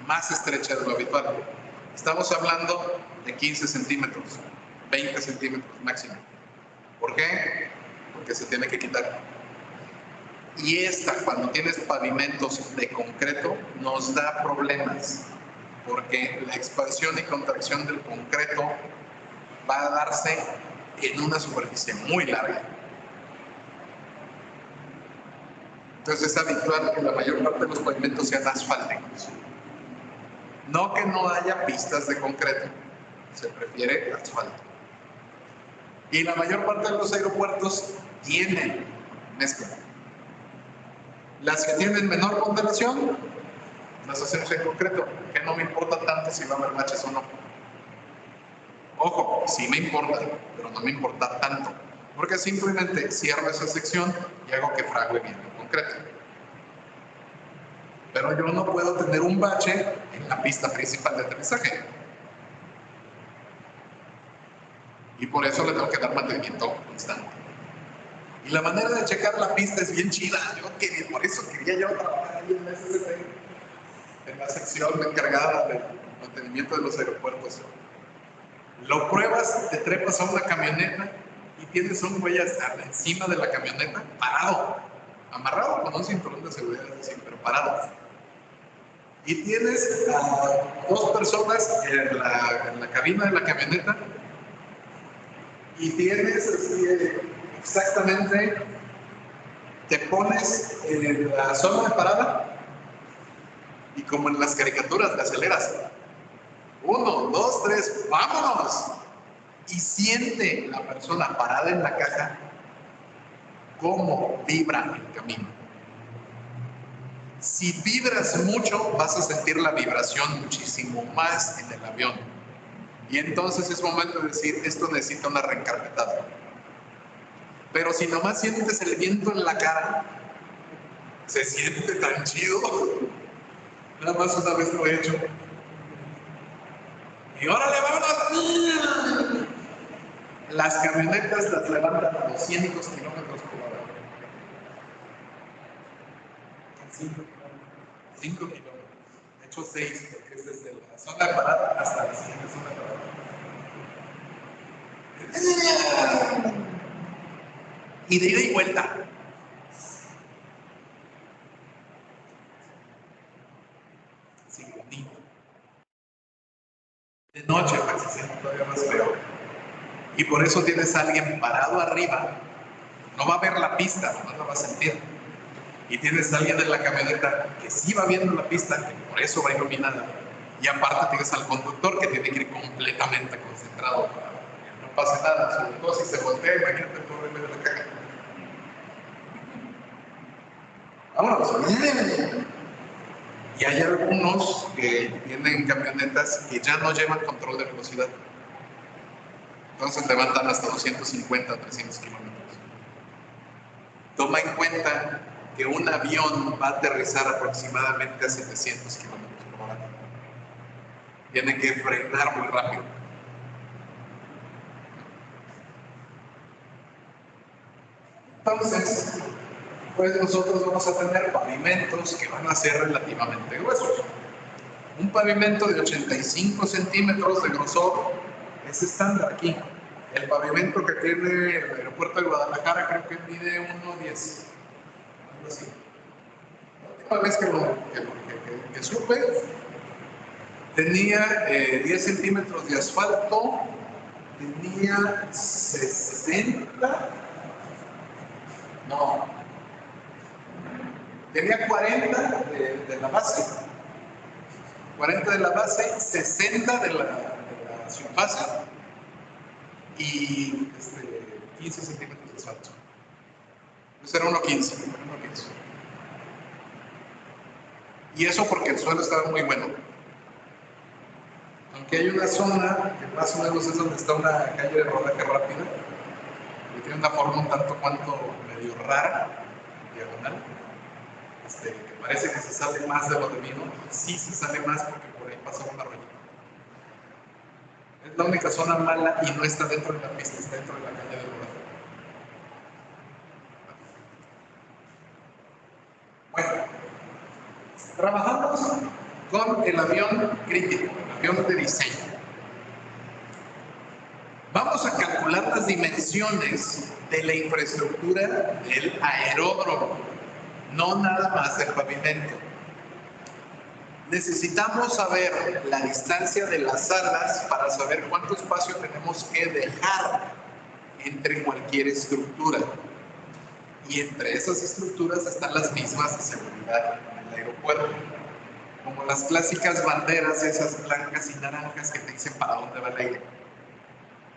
más estrecha de lo habitual. Estamos hablando de 15 centímetros, 20 centímetros máximo. ¿Por qué? Porque se tiene que quitar. Y esta, cuando tienes pavimentos de concreto, nos da problemas, porque la expansión y contracción del concreto va a darse en una superficie muy larga. Entonces es habitual que la mayor parte de los pavimentos sean asfálticos. No que no haya pistas de concreto, se prefiere asfalto. Y la mayor parte de los aeropuertos tienen mezcla. Las que tienen menor ponderación, las hacemos en concreto, que no me importa tanto si va a haber baches o no. Ojo, sí me importa, pero no me importa tanto, porque simplemente cierro esa sección y hago que frague bien el concreto. Pero yo no puedo tener un bache en la pista principal de aterrizaje. Y por eso le tengo que dar mantenimiento constante. Y la manera de checar la pista es bien chida. Por eso quería yo trabajar ahí en el SCP, en la sección encargada del mantenimiento de los aeropuertos. Lo pruebas, te trepas a una camioneta y tienes un güey encima de la camioneta, parado, amarrado con un cinturón de seguridad, pero parado. Y tienes a dos personas en la cabina de la camioneta y tienes exactamente, te pones en la zona de parada y como en las caricaturas, le aceleras. 1, 2, 3, ¡vámonos! Y siente la persona parada en la caja cómo vibra el camino. Si vibras mucho, vas a sentir la vibración muchísimo más en el avión. Y entonces es momento de decir, esto necesita una reencarpetada. Pero si nomás sientes el viento en la cara, se siente tan chido. Nada más una vez lo he hecho. Y órale, vámonos. Las camionetas las levantan a 200 kilómetros por hora. 5 kilómetros. De hecho 6, porque es desde la zona de parada hasta la siguiente zona de parada. Y de ida y vuelta. Sí, bonito. De noche, pues se siente todavía más feo. Y por eso tienes a alguien parado arriba No va a ver la pista, no la va a sentir. Y tienes a alguien en la camioneta que sí va viendo la pista, que por eso va iluminada. Y aparte tienes al conductor que tiene que ir completamente concentrado para que no pase nada. Sobre todo si se voltea, imagínate el pobre medio de la caja. Vámonos. Y hay algunos que tienen camionetas que ya no llevan control de velocidad. Entonces levantan hasta 250 o 300 kilómetros. Toma en cuenta que un avión va a aterrizar aproximadamente a 700 kilómetros por hora. Tiene que frenar muy rápido. Entonces, pues nosotros vamos a tener pavimentos que van a ser relativamente gruesos. Un pavimento de 85 centímetros de grosor es estándar aquí. El pavimento que tiene el aeropuerto de Guadalajara creo que mide 1.10, algo así. La última vez que supe, tenía 10 centímetros de asfalto, tenía 60, no, tenía 40 de la base, 40 de la base, 60 de la subbase y 15 centímetros de asfalto. Entonces era 1.15. Y eso porque el suelo estaba muy bueno. Aunque hay una zona que más o menos es donde está una calle de rodaje rápida, que tiene una forma un tanto cuanto medio rara, diagonal, que parece que se sale más de lo debido. Sí se sale más porque por ahí pasa una rueda. Es la única zona mala y no está dentro de la pista, está dentro de la calle de rodaje. Bueno, trabajamos con el avión crítico, el avión de diseño. Vamos a calcular las dimensiones de la infraestructura del aeródromo, no nada más del pavimento. Necesitamos saber la distancia de las alas para saber cuánto espacio tenemos que dejar entre cualquier estructura. Y entre esas estructuras están las mismas de seguridad en el aeropuerto, como las clásicas banderas, esas blancas y naranjas que te dicen para dónde va el aire.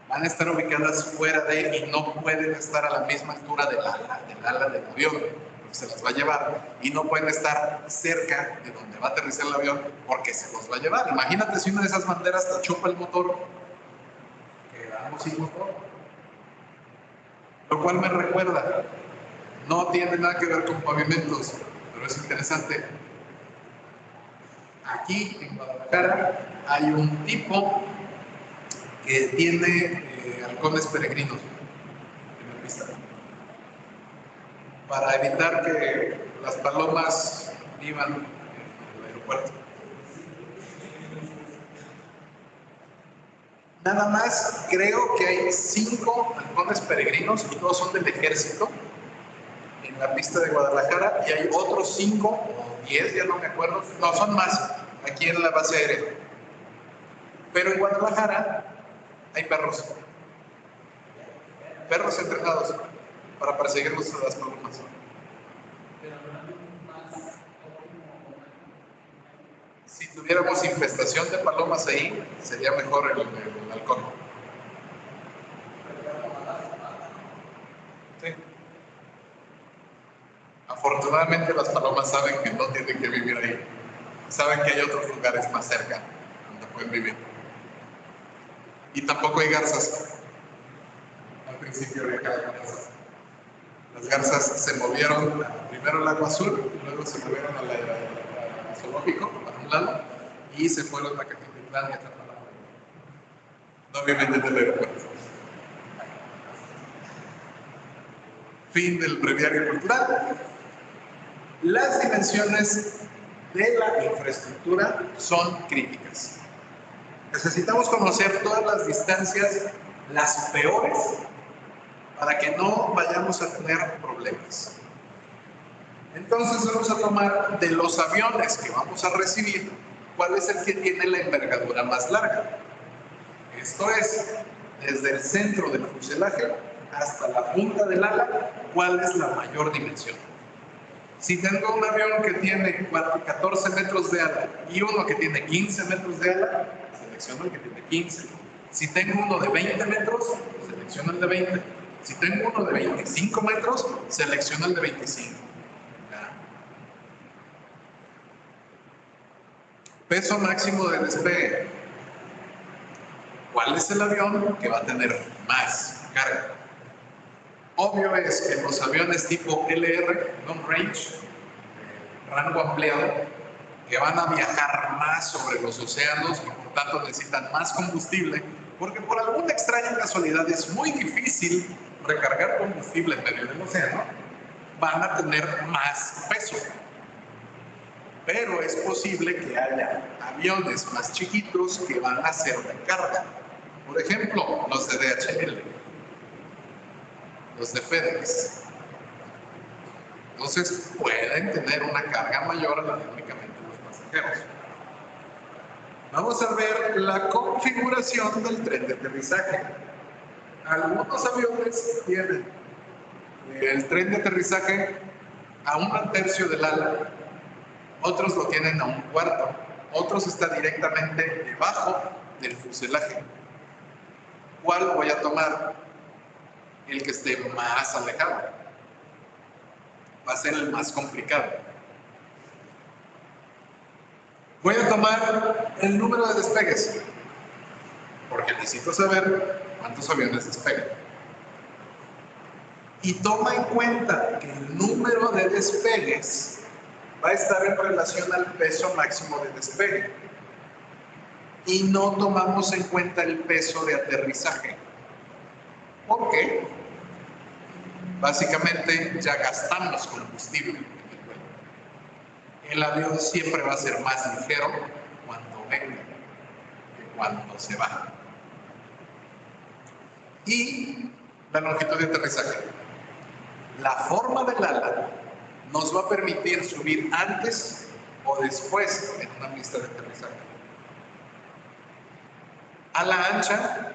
Van a estar ubicadas fuera de y no pueden estar a la misma altura del ala del avión, porque se las va a llevar, y no pueden estar cerca de donde va a aterrizar el avión porque se los va a llevar. Imagínate si una de esas banderas te chupa el motor, quedamos sin motor. Lo cual me recuerda, no tiene nada que ver con pavimentos, pero es interesante. Aquí en Guadalajara hay un tipo que tiene halcones peregrinos en la pista para evitar que las palomas vivan en el aeropuerto. Nada más creo que hay 5 halcones peregrinos y todos son del ejército en la pista de Guadalajara, y hay otros 5 o 10, ya no me acuerdo, no, son más aquí en la base aérea. Pero en Guadalajara hay perros entrenados para perseguirlos a las palomas. Si tuviéramos infestación de palomas ahí, sería mejor el halcón. Sí. Afortunadamente las palomas saben que no tienen que vivir ahí. Saben que hay otros lugares más cerca donde pueden vivir. Y tampoco hay garzas. Al principio había garzas. Las garzas se movieron primero al Agua Azul, luego se movieron al zoológico, para un lado, y se fueron a Catitlán y a Chapala. No viven desde el aeropuerto. Fin del breviario cultural. Las dimensiones de la infraestructura son críticas. Necesitamos conocer todas las distancias, las peores, para que no vayamos a tener problemas. Entonces vamos a tomar de los aviones que vamos a recibir, cuál es el que tiene la envergadura más larga. Esto es, desde el centro del fuselaje hasta la punta del ala, cuál es la mayor dimensión. Si tengo un avión que tiene 14 metros de ala y uno que tiene 15 metros de ala, selecciono el que tiene 15. Si tengo uno de 20 metros, selecciono el de 20. Si tengo uno de 25 metros, selecciono el de 25. ¿Ya? Peso máximo de despegue. ¿Cuál es el avión que va a tener más carga? Obvio es que los aviones tipo LR, long range, rango ampliado, que van a viajar más sobre los océanos y por tanto necesitan más combustible, porque por alguna extraña casualidad es muy difícil recargar combustible en medio del océano, van a tener más peso. Pero es posible que haya aviones más chiquitos que van a hacer recarga. Por ejemplo, los de DHL, los de FedEx. Entonces pueden tener una carga mayor a la de únicamente los pasajeros. Vamos a ver la configuración del tren de aterrizaje. Algunos aviones tienen el tren de aterrizaje a 1/3 del ala, otros lo tienen a 1/4, otros está directamente debajo del fuselaje. ¿Cuál voy a tomar? El que esté más alejado. Va a ser el más complicado. Voy a tomar el número de despegues, porque necesito saber cuántos aviones despegan. Y toma en cuenta que el número de despegues va a estar en relación al peso máximo de despegue. Y no tomamos en cuenta el peso de aterrizaje. ¿Por qué? Básicamente ya gastamos combustible en el vuelo. El avión siempre va a ser más ligero cuando venga que cuando se va. Y la longitud de aterrizaje. La forma del ala nos va a permitir subir antes o después en una pista de aterrizaje. Ala ancha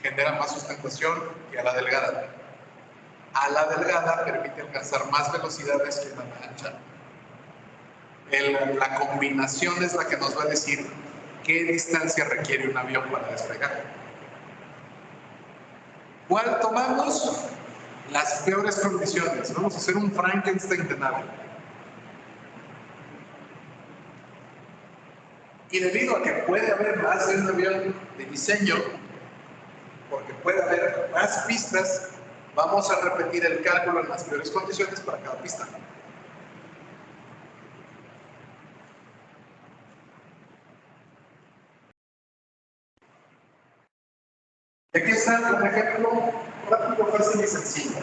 genera más sustentación que ala delgada. Ala delgada permite alcanzar más velocidades que ala ancha. La combinación es la que nos va a decir qué distancia requiere un avión para despegar. ¿Cuál tomamos? Las peores condiciones. Vamos a hacer un Frankenstein de nave. Y debido a que puede haber más de un avión de diseño, porque puede haber más pistas, vamos a repetir el cálculo en las peores condiciones para cada pista. Y aquí está un ejemplo rápido, fácil y sencillo.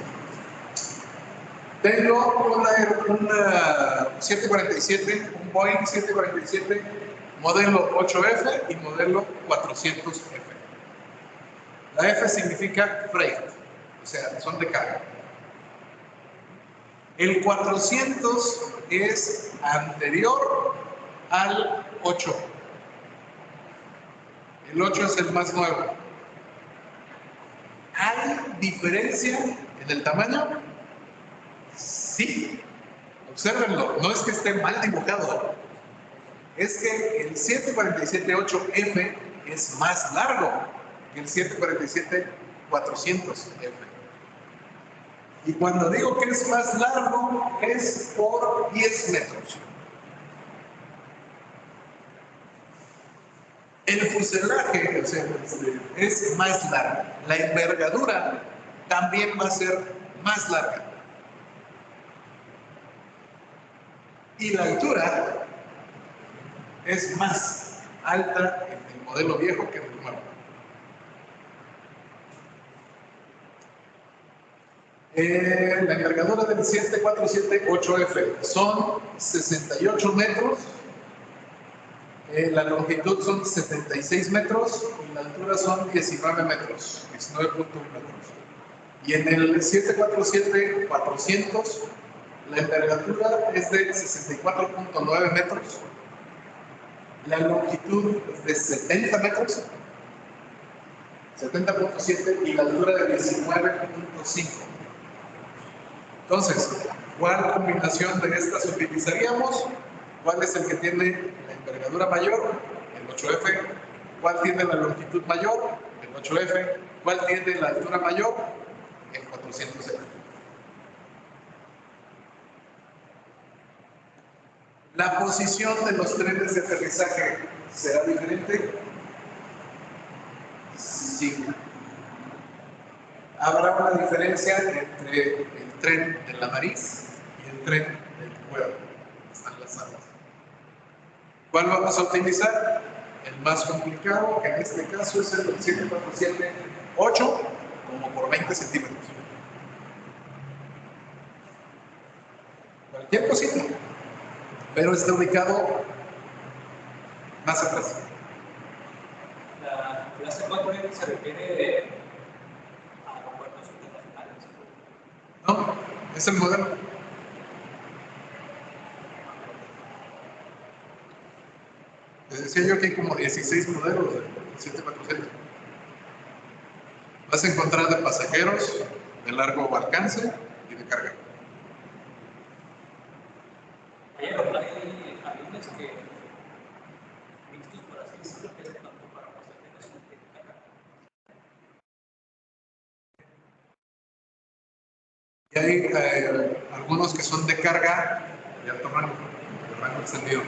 Tengo una 747, un Boeing 747, modelo 8F y modelo 400F. La F significa freight, o sea, son de carga. El 400 es anterior al 8. El 8 es el más nuevo. ¿Hay diferencia en el tamaño? Sí. Obsérvenlo, no es que esté mal dibujado. Es que el 747-8F es más largo que el 747-400F. Y cuando digo que es más largo, es por 10 metros. El fuselaje, o sea, es más largo. La envergadura también va a ser más larga. Y la altura es más alta en el modelo viejo que en el nuevo. La envergadura del 747-8F son 68 metros. La longitud son 76 metros y la altura son 19 metros, 19.1 metros. Y en el 747-400 la envergadura es de 64.9 metros, la longitud es de 70 metros, 70.7 y la altura de 19.5. Entonces, ¿cuál combinación de estas utilizaríamos? ¿Cuál es el que tiene la envergadura mayor? El 8F. ¿Cuál tiene la longitud mayor? El 8F. ¿Cuál tiene la altura mayor? El 400F. ¿La posición de los trenes de aterrizaje será diferente? Sí. Habrá una diferencia entre el tren de la nariz y el tren del cuerpo. Están las alas. ¿Cuál vamos a utilizar? El más complicado, que en este caso es el 747-8, como por 20 centímetros. Cualquier cosita, pero está ubicado más atrás. La clase 4 se refiere a aeropuertos internacionales. No, es el modelo. Les decía yo que hay como 16 modelos del 747. Vas a encontrar de pasajeros, de largo alcance y de carga. Hay aviones que mixtos, por así decirlo, que es tanto para pasajeros como de carga. Y hay algunos que son de carga y alto rango, de rango extendido.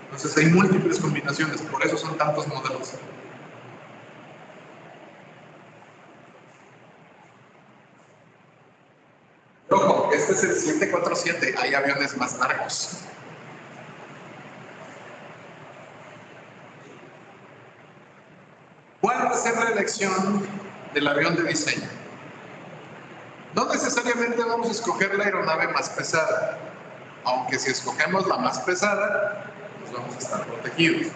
Entonces hay múltiples combinaciones, por eso son tantos modelos. Ojo, este es el 747, hay aviones más largos. ¿Cuál va a ser la elección del avión de diseño? No necesariamente vamos a escoger la aeronave más pesada, aunque si escogemos la más pesada, pues vamos a estar protegidos.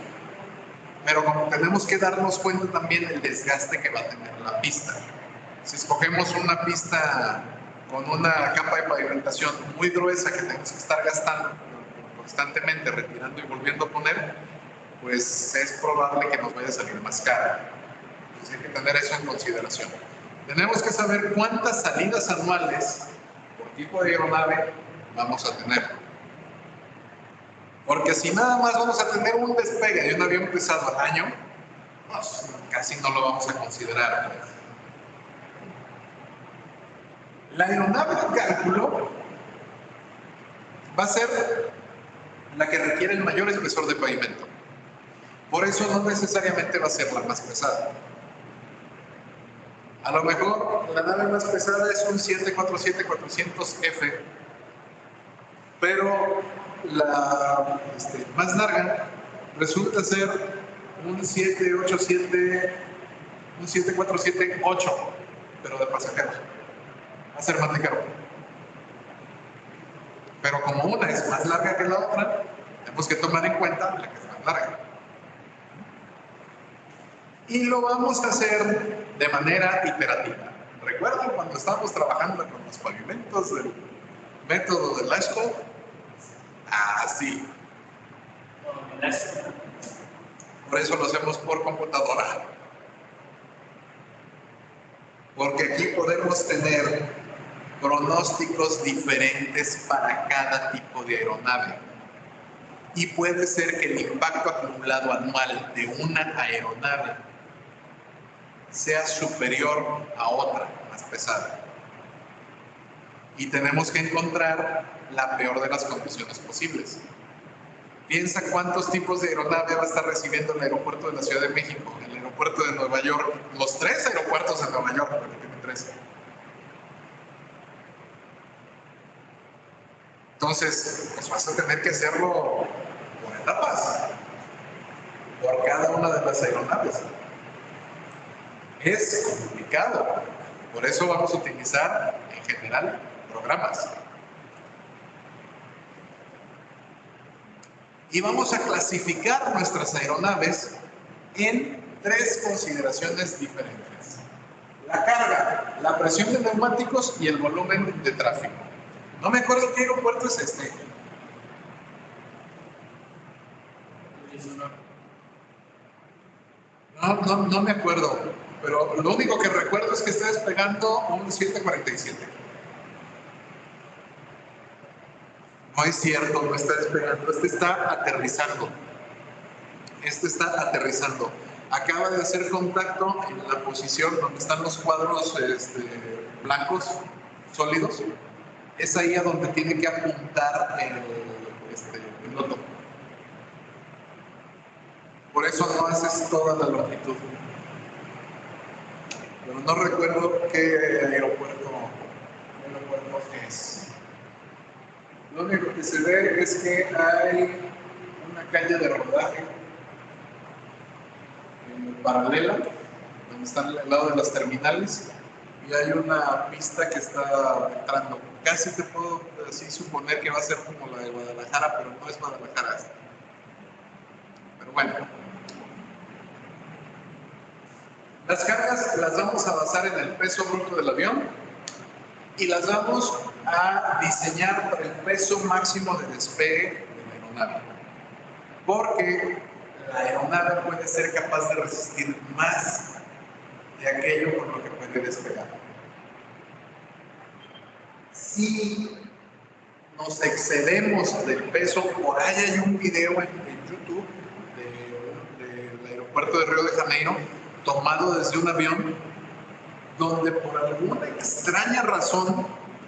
Pero como tenemos que darnos cuenta también del desgaste que va a tener la pista. Si escogemos una pista con una capa de pavimentación muy gruesa que tenemos que estar gastando constantemente, retirando y volviendo a poner, pues es probable que nos vaya a salir más caro. Entonces hay que tener eso en consideración. Tenemos que saber cuántas salidas anuales por tipo de aeronave vamos a tener. Porque si nada más vamos a tener un despegue de un avión pesado al año, pues casi no lo vamos a considerar. La aeronave de cálculo va a ser la que requiere el mayor espesor de pavimento. Por eso no necesariamente va a ser la más pesada. A lo mejor la nave más pesada es un 747-400F, pero la más larga resulta ser un 747-8, pero de pasajeros. Va a ser más ligero. Pero como una es más larga que la otra, tenemos que tomar en cuenta la que es más larga. Y lo vamos a hacer de manera iterativa. ¿Recuerdan cuando estábamos trabajando con los pavimentos del método de Lashko? Así. Por eso lo hacemos por computadora. Porque aquí podemos tener pronósticos diferentes para cada tipo de aeronave. Y puede ser que el impacto acumulado anual de una aeronave sea superior a otra, más pesada. Y tenemos que encontrar la peor de las condiciones posibles. Piensa cuántos tipos de aeronave va a estar recibiendo el aeropuerto de la Ciudad de México, el aeropuerto de Nueva York, los 3 aeropuertos de Nueva York, porque tiene 3. Entonces, pues vas a tener que hacerlo por etapas, por cada una de las aeronaves. Es complicado, por eso vamos a utilizar en general programas. Y vamos a clasificar nuestras aeronaves en 3 consideraciones diferentes. La carga, la presión de neumáticos y el volumen de tráfico. No me acuerdo qué aeropuerto es este. No me acuerdo. pero lo único que recuerdo es que está despegando un 747. No es cierto, no está despegando, este está aterrizando. Este está aterrizando. Acaba de hacer contacto en la posición donde están los cuadros blancos, sólidos. Es ahí a donde tiene que apuntar el piloto. Por eso no haces toda la longitud. Pero no recuerdo qué aeropuerto es. Lo único que se ve es que hay una calle de rodaje paralela, donde están al lado de las terminales, y hay una pista que está entrando. Casi te puedo así suponer que va a ser como la de Guadalajara, pero no es Guadalajara. Pero bueno. Las cargas las vamos a basar en el peso bruto del avión y las vamos a diseñar para el peso máximo de despegue de la aeronave. Porque la aeronave puede ser capaz de resistir más de aquello con lo que puede despegar. Si nos excedemos del peso, por ahí hay un video en YouTube del aeropuerto de Río de Janeiro tomado desde un avión donde por alguna extraña razón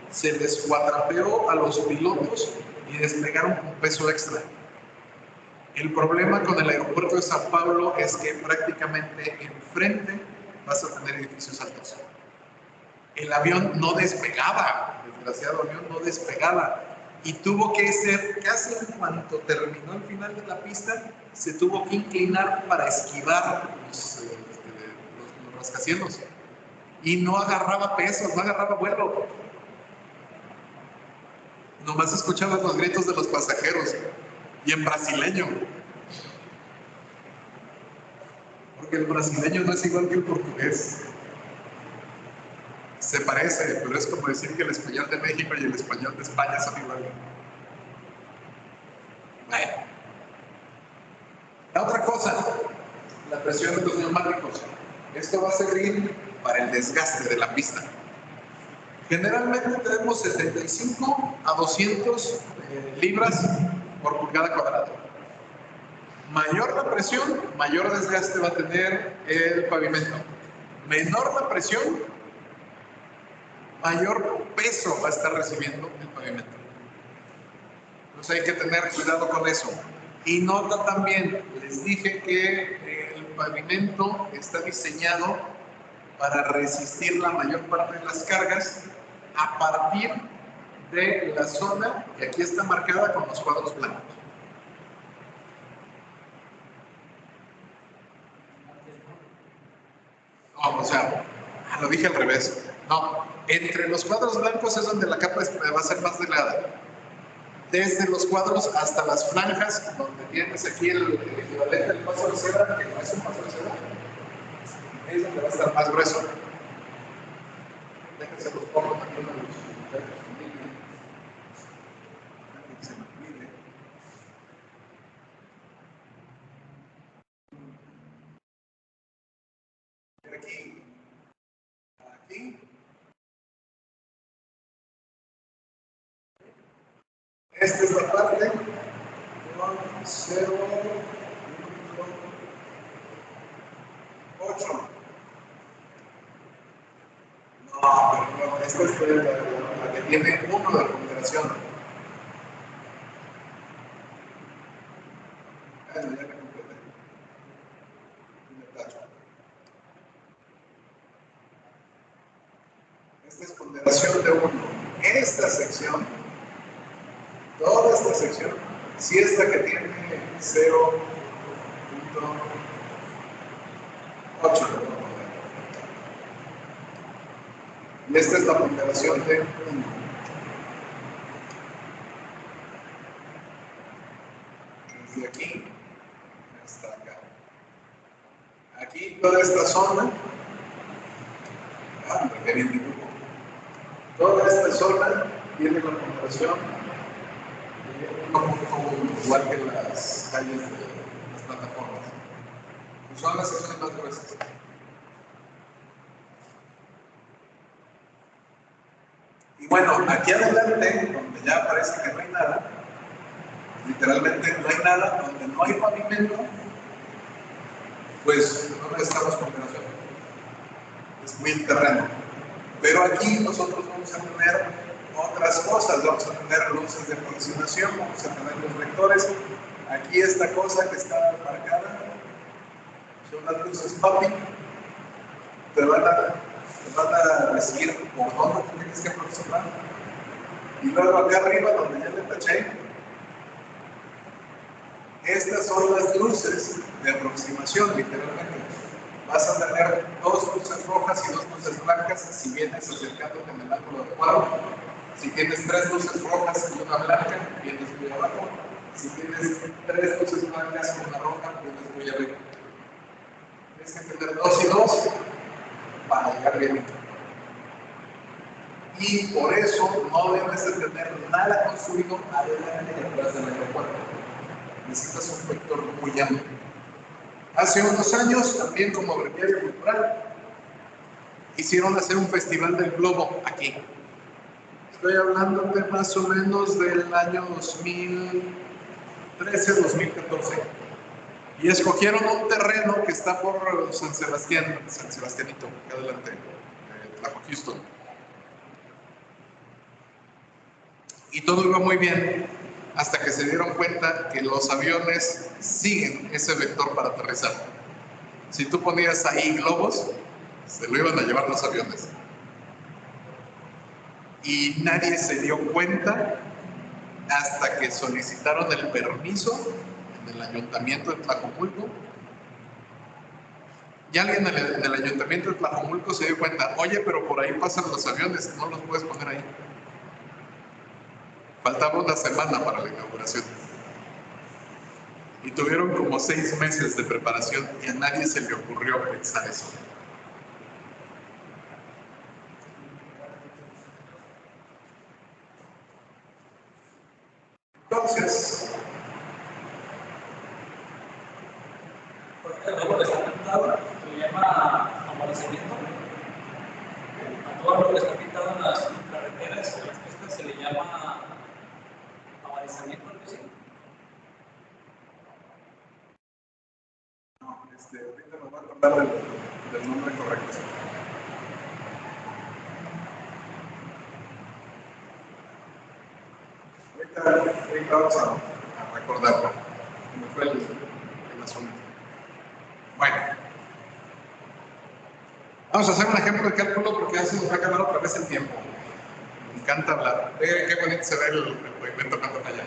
se les cuatrapeó a los pilotos y despegaron con peso extra. El problema con el aeropuerto de Sao Paulo es que prácticamente enfrente vas a tener edificios altos. El avión no despegaba, el desgraciado avión no despegaba, y tuvo que ser, casi en cuanto terminó el final de la pista, se tuvo que inclinar para esquivar los rascacielos, y no agarraba peso, no agarraba vuelo. Nomás escuchabas los gritos de los pasajeros, y en brasileño. Porque el brasileño no es igual que el portugués. Se parece, pero es como decir que el español de México y el español de España son iguales. Bueno. La otra cosa, la presión de los neumáticos. Esto va a servir para el desgaste de la pista. Generalmente tenemos 75 a 200 libras por pulgada cuadrada. Mayor la presión, mayor desgaste va a tener el pavimento. Menor la presión, mayor peso va a estar recibiendo el pavimento. Entonces hay que tener cuidado con eso. Y nota también, les dije que el pavimento está diseñado para resistir la mayor parte de las cargas a partir de la zona que aquí está marcada con los cuadros blancos. No, o sea, lo dije al revés. No, entre los cuadros blancos es donde la capa va a ser más delgada. Desde los cuadros hasta las franjas, donde tienes aquí el equivalente del paso de cebra, que no es un paso de cebra, es donde va a estar más grueso. Déjense los pongo también a los se me olvide. Aquí. Esta es la parte con 0.8. No, pero no, esta es la que tiene 1 de ponderación. Ya me completé. Esta es ponderación de 1. Esta sección, toda esta sección, si es la que tiene 0.8. Y esta es la ponderación de 1. Desde aquí hasta acá. Aquí toda esta zona, qué bien dibujo. Toda esta zona tiene la ponderación igual que las calles de las plataformas. Son las secciones más gruesas. bueno, aquí adelante, donde ya parece que no hay nada, literalmente no hay nada, donde no hay pavimento, pues no necesitamos combinación. Es muy terreno. Pero aquí nosotros vamos a tener otras cosas, vamos a tener luces de aproximación, vamos a tener los vectores. Aquí esta cosa que está marcada son las luces papi, te van a decir por dónde te tienes que aproximar. Y luego acá arriba, donde ya le taché, estas son las luces de aproximación, literalmente. Vas a tener dos luces rojas y dos luces blancas si vienes acercándote en el ángulo adecuado. Si tienes tres luces rojas y una blanca, vienes muy abajo. Si tienes tres luces blancas y una roja, vienes muy arriba. Tienes que tener 2 y 2 para llegar bien. Y por eso no debes de tener nada construido adelante y atrás del aeropuerto. Necesitas un vector muy amplio. Hace unos años, también como breviario cultural, hicieron hacer un festival del globo aquí. Estoy hablando de más o menos del año 2013, 2014. Y escogieron un terreno que está por San Sebastianito, acá adelante, Tlaco Houston. Y todo iba muy bien, hasta que se dieron cuenta que los aviones siguen ese vector para aterrizar. Si tú ponías ahí globos, se lo iban a llevar los aviones. Y nadie se dio cuenta hasta que solicitaron el permiso en el ayuntamiento de Tlajomulco. Y alguien en el ayuntamiento de Tlajomulco se dio cuenta, oye, pero por ahí pasan los aviones, no los puedes poner ahí. Faltaba una semana para la inauguración. Y tuvieron como 6 meses de preparación y a nadie se le ocurrió pensar eso. Entonces, porque luego les han pintado, se llama amalecimiento. A todo lo que está pintado en las carreteras, en las pistas, se le llama amalecimiento, ¿no? Sí. ahorita me voy a acordar del nombre correcto. Ahorita vamos a recordarlo. Me fue el asunto. Bueno, vamos a hacer un ejemplo de cálculo porque ya se nos va a acabar otra vez el tiempo. Me encanta hablar. Qué bonito se ve el movimiento cuando allá.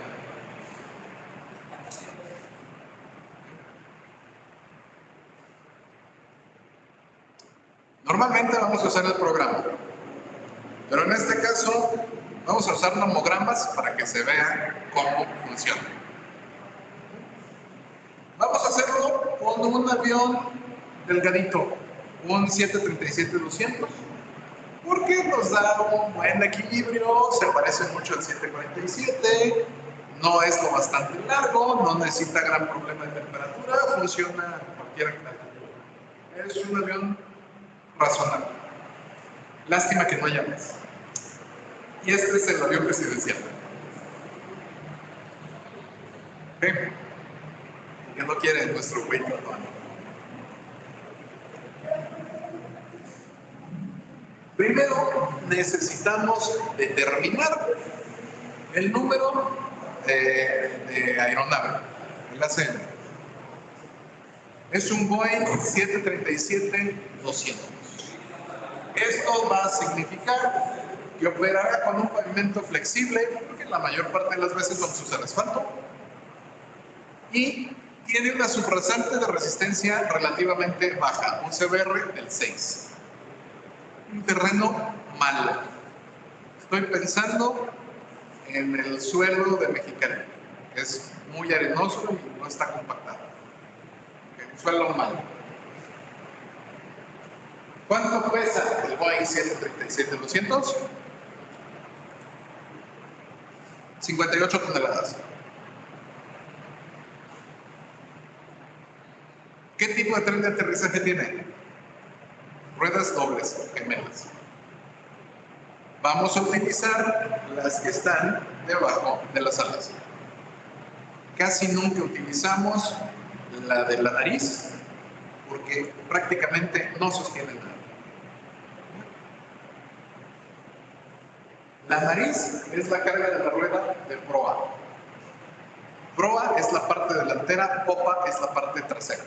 Normalmente vamos a usar el programa, pero en este caso vamos a usar nomogramas para que se vea cómo funciona. Vamos a hacerlo con un avión delgadito, un 737-200, porque nos da un buen equilibrio, se parece mucho al 747, no es lo bastante largo, no necesita gran problema de temperatura, funciona cualquier calidad. Es un avión razonable. Lástima que no haya más. Y este es el avión presidencial. ¿Okay? Que no quiere nuestro güey, ¿no? Primero necesitamos determinar el número de aeronave, el ACN. Es un Boeing 737-200. Esto va a significar que operará con un pavimento flexible, porque la mayor parte de las veces vamos a usar asfalto, y tiene una subrasante de resistencia relativamente baja, un CBR del 6. Un terreno malo. Estoy pensando en el suelo de Mexicali, que es muy arenoso y no está compactado. Un suelo malo. ¿Cuánto pesa el Boeing 737-200? 58 toneladas. ¿Qué tipo de tren de aterrizaje tiene? Ruedas dobles, gemelas. Vamos a utilizar las que están debajo de las alas. Casi nunca utilizamos la de la nariz porque prácticamente no sostiene nada. La nariz es la carga de la rueda de proa. Proa es la parte delantera, popa es la parte trasera.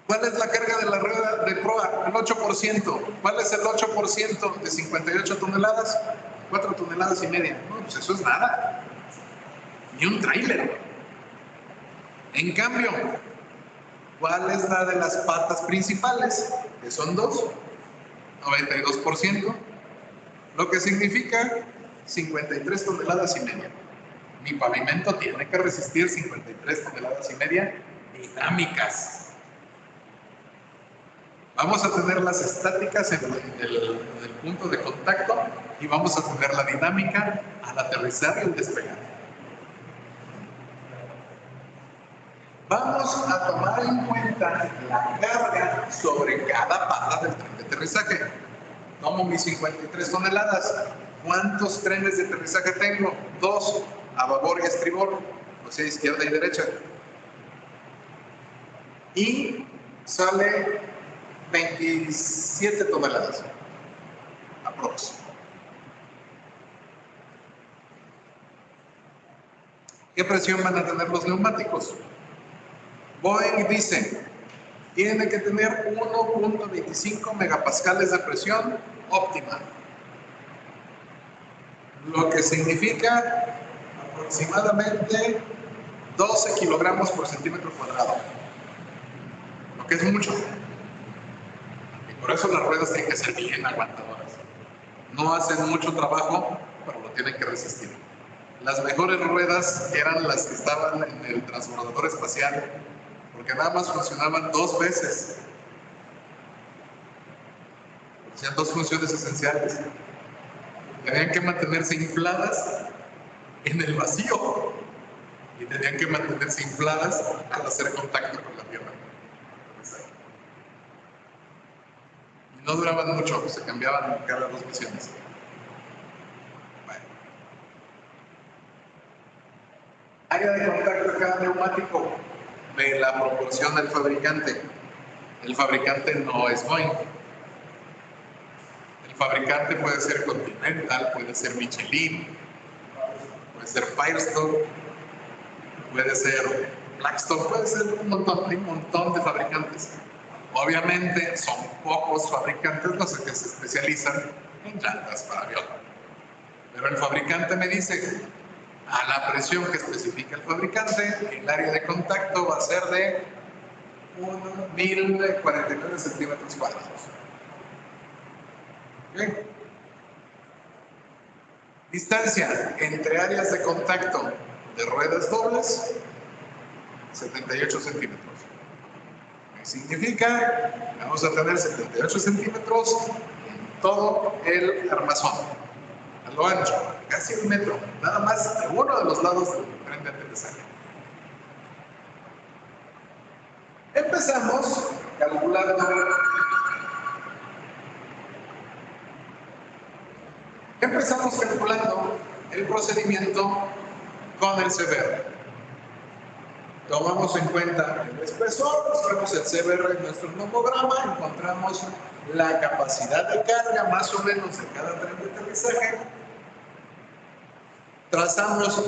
¿Cuál es la carga de la rueda de proa? El 8%. ¿Cuál es el 8% de 58 toneladas? 4 toneladas y media. No, pues eso es nada. Ni un tráiler. En cambio, ¿cuál es la de las patas principales? Que son 2. 92%. Lo que significa 53 toneladas y media. Mi pavimento tiene que resistir 53 toneladas y media dinámicas. Vamos a tener las estáticas en el punto de contacto y vamos a tener la dinámica al aterrizar y al despegar. Vamos a tomar en cuenta la carga sobre cada pata del tren de aterrizaje. Tomo mis 53 toneladas. ¿Cuántos trenes de aterrizaje tengo? 2, a babor y a estribor, o sea, izquierda y derecha. Y sale 27 toneladas, aprox. ¿Qué presión van a tener los neumáticos? Boeing dice, tiene que tener 1.25 megapascales de presión óptima, lo que significa aproximadamente 12 kilogramos por centímetro cuadrado, lo que es mucho. Por eso las ruedas tienen que ser bien aguantadoras. No hacen mucho trabajo, pero lo tienen que resistir. Las mejores ruedas eran las que estaban en el transbordador espacial, porque nada más funcionaban 2 veces. Hacían 2 funciones esenciales. Tenían que mantenerse infladas en el vacío y tenían que mantenerse infladas al hacer contacto con la Tierra. No duraban mucho, se cambiaban cada 2 misiones. Bueno. Área de contacto de cada neumático me la proporciona el fabricante. El fabricante no es Boeing. El fabricante puede ser Continental, puede ser Michelin, puede ser Firestone, puede ser Blackstone, puede ser un montón de fabricantes. Obviamente son pocos fabricantes los que se especializan en llantas para avión. Pero el fabricante me dice, a la presión que especifica el fabricante, el área de contacto va a ser de 1049 centímetros cuadrados. ¿Okay? Distancia entre áreas de contacto de ruedas dobles, 78 centímetros. Significa que vamos a tener 78 centímetros en todo el armazón, a lo ancho, casi 1 metro, nada más de uno de los lados del tren de aterrizaje. Empezamos calculando el procedimiento con el CBR. Tomamos en cuenta el espesor, buscamos el CBR en nuestro nomograma, encontramos la capacidad de carga más o menos de cada tren de aterrizaje, trazamos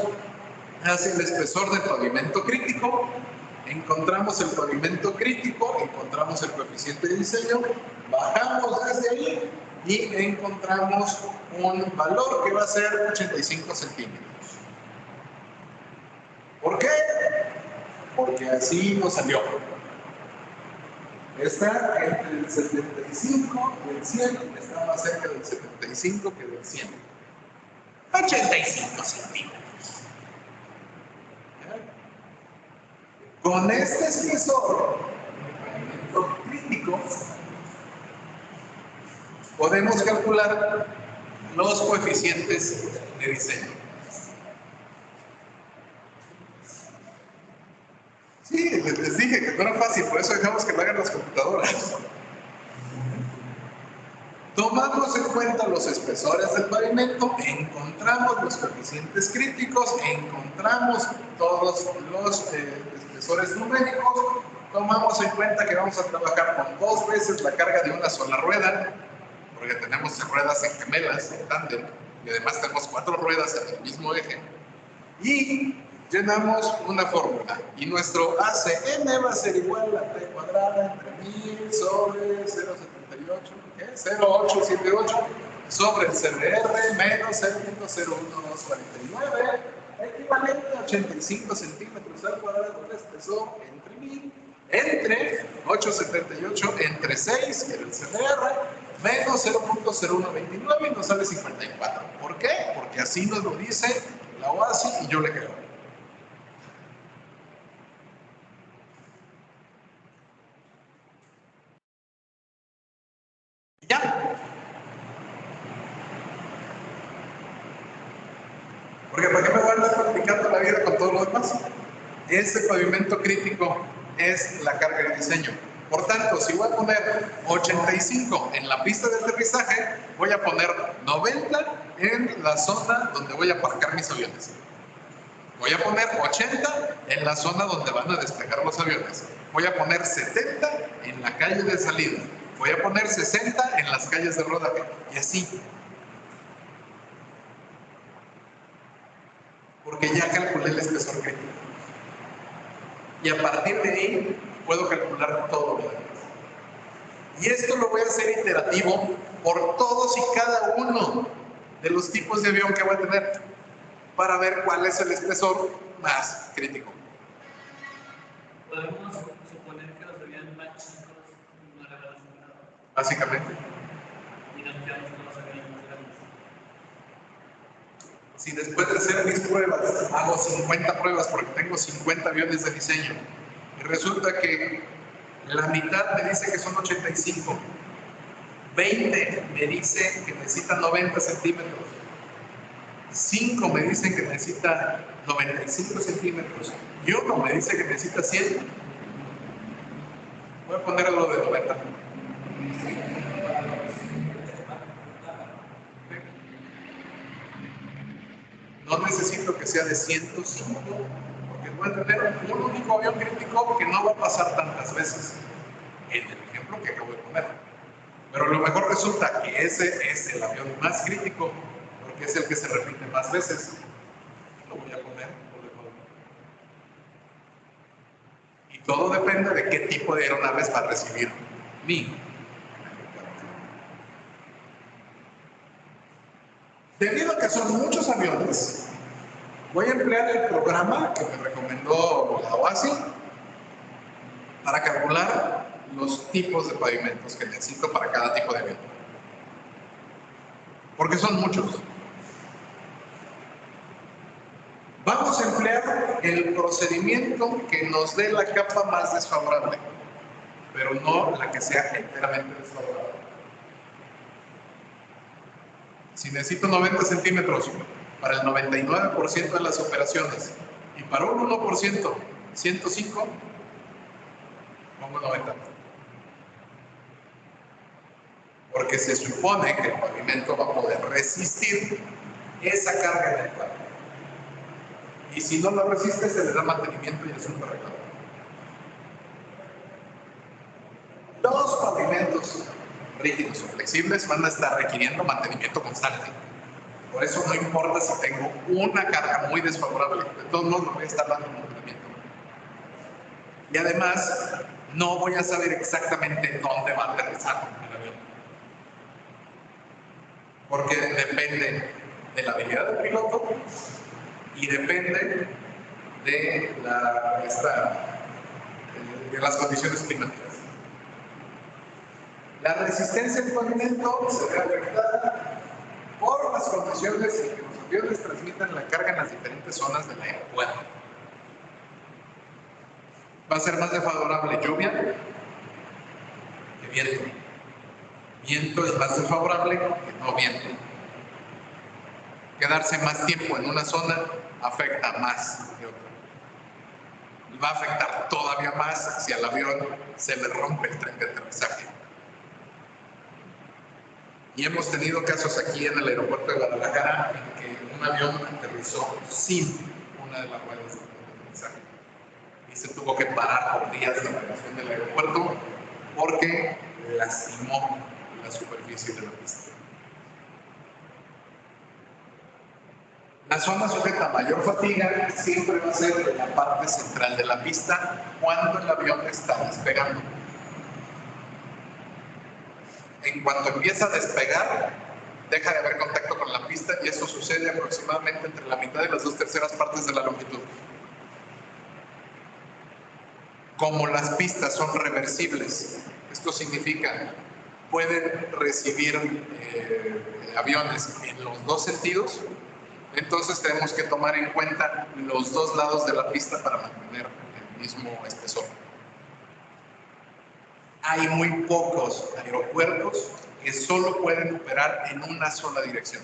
hacia el espesor del pavimento crítico, encontramos el pavimento crítico, encontramos el coeficiente de diseño, bajamos desde ahí y encontramos un valor que va a ser 85 centímetros. ¿Por qué? Porque así nos salió. Está entre el 75 y el 100, está más cerca del 75 que del 100. 85 centímetros. Con este espesor, el pavimento crítico, podemos calcular los coeficientes de diseño. Sí, les dije que no era fácil, por eso dejamos que lo hagan las computadoras. Tomamos en cuenta los espesores del pavimento, encontramos los coeficientes críticos, encontramos todos los espesores numéricos, tomamos en cuenta que vamos a trabajar con 2 veces la carga de una sola rueda, porque tenemos ruedas en gemelas, en tándem, y además tenemos 4 ruedas en el mismo eje, y llenamos una fórmula, y nuestro ACM va a ser igual a T cuadrada entre 1000 sobre 0.78, ¿qué? 0.878 sobre el CDR menos 0.01249, equivalente a 85 centímetros al cuadrado de espesor entre 1000, entre 878 entre 6, que era el CDR, menos 0.0129 y nos sale 54. ¿Por qué? Porque así nos lo dice la OASI y yo le creo. ¿Ya? Porque ¿para qué me voy a andar complicando la vida con todo lo demás? Ese pavimento crítico es la carga de diseño. Por tanto, si voy a poner 85 en la pista de aterrizaje, voy a poner 90 en la zona donde voy a aparcar mis aviones. Voy a poner 80 en la zona donde van a despegar los aviones. Voy a poner 70 en la calle de salida. Voy a poner 60 en las calles de rodaje. Y así. Porque ya calculé el espesor crítico. Y a partir de ahí puedo calcular todo lo demás. Y esto lo voy a hacer iterativo por todos y cada uno de los tipos de avión que voy a tener para ver cuál es el espesor más crítico. Podemos suponer que los aviones más chicos no le van a superar. Básicamente. Y nos quedamos con los aviones más grandes. Si después de hacer mis pruebas hago 50 pruebas porque tengo 50 aviones de diseño y resulta que la mitad me dice que son 85, 20 me dice que necesita 90 centímetros, 5 me dicen que necesita 95 centímetros y 1 me dice que necesita 100, voy a ponerlo de 90. No necesito que sea de 105, porque voy a tener un único avión crítico que no va a pasar tantas veces, en el ejemplo que acabo de poner. Pero a lo mejor resulta que ese es el avión más crítico, porque es el que se repite más veces. Lo voy a poner por default. Y todo depende de qué tipo de aeronaves va a recibir mi. Debido a que son muchos aviones, voy a emplear el programa que me recomendó la OASI para calcular los tipos de pavimentos que necesito para cada tipo de avión. Porque son muchos. Vamos a emplear el procedimiento que nos dé la capa más desfavorable, pero no la que sea enteramente desfavorable. Si necesito 90 centímetros para el 99% de las operaciones y para un 1%, 105, pongo 90. Porque se supone que el pavimento va a poder resistir esa carga en el cuadro. Y si no lo resiste, se le da mantenimiento y es un arreglado. Los pavimentos rígidos o flexibles van a estar requiriendo mantenimiento constante. Por eso no importa si tengo una carga muy desfavorable, de todos modos no voy a estar dando mantenimiento. Y además, no voy a saber exactamente dónde va a aterrizar el avión. Porque depende de la habilidad del piloto y depende de las condiciones climáticas. La resistencia del pavimento se ve afectada por las condiciones en que los aviones transmitan la carga en las diferentes zonas del aeropuerto. Va a ser más desfavorable lluvia que viento. Viento es más desfavorable que no viento. Quedarse más tiempo en una zona afecta más que otra. Y va a afectar todavía más si al avión se le rompe el tren de aterrizaje. Y hemos tenido casos aquí en el aeropuerto de Guadalajara en que un avión aterrizó sin una de las ruedas de aterrizaje. Y se tuvo que parar por días la operación del aeropuerto porque lastimó la superficie de la pista. La zona sujeta a mayor fatiga siempre va a ser en la parte central de la pista cuando el avión está despegando. En cuanto empieza a despegar, deja de haber contacto con la pista y eso sucede aproximadamente entre la mitad y las 2/3 partes de la longitud. Como las pistas son reversibles, esto significa pueden recibir aviones en los dos sentidos, entonces tenemos que tomar en cuenta los dos lados de la pista para mantener el mismo espesor. Hay muy pocos aeropuertos que solo pueden operar en una sola dirección.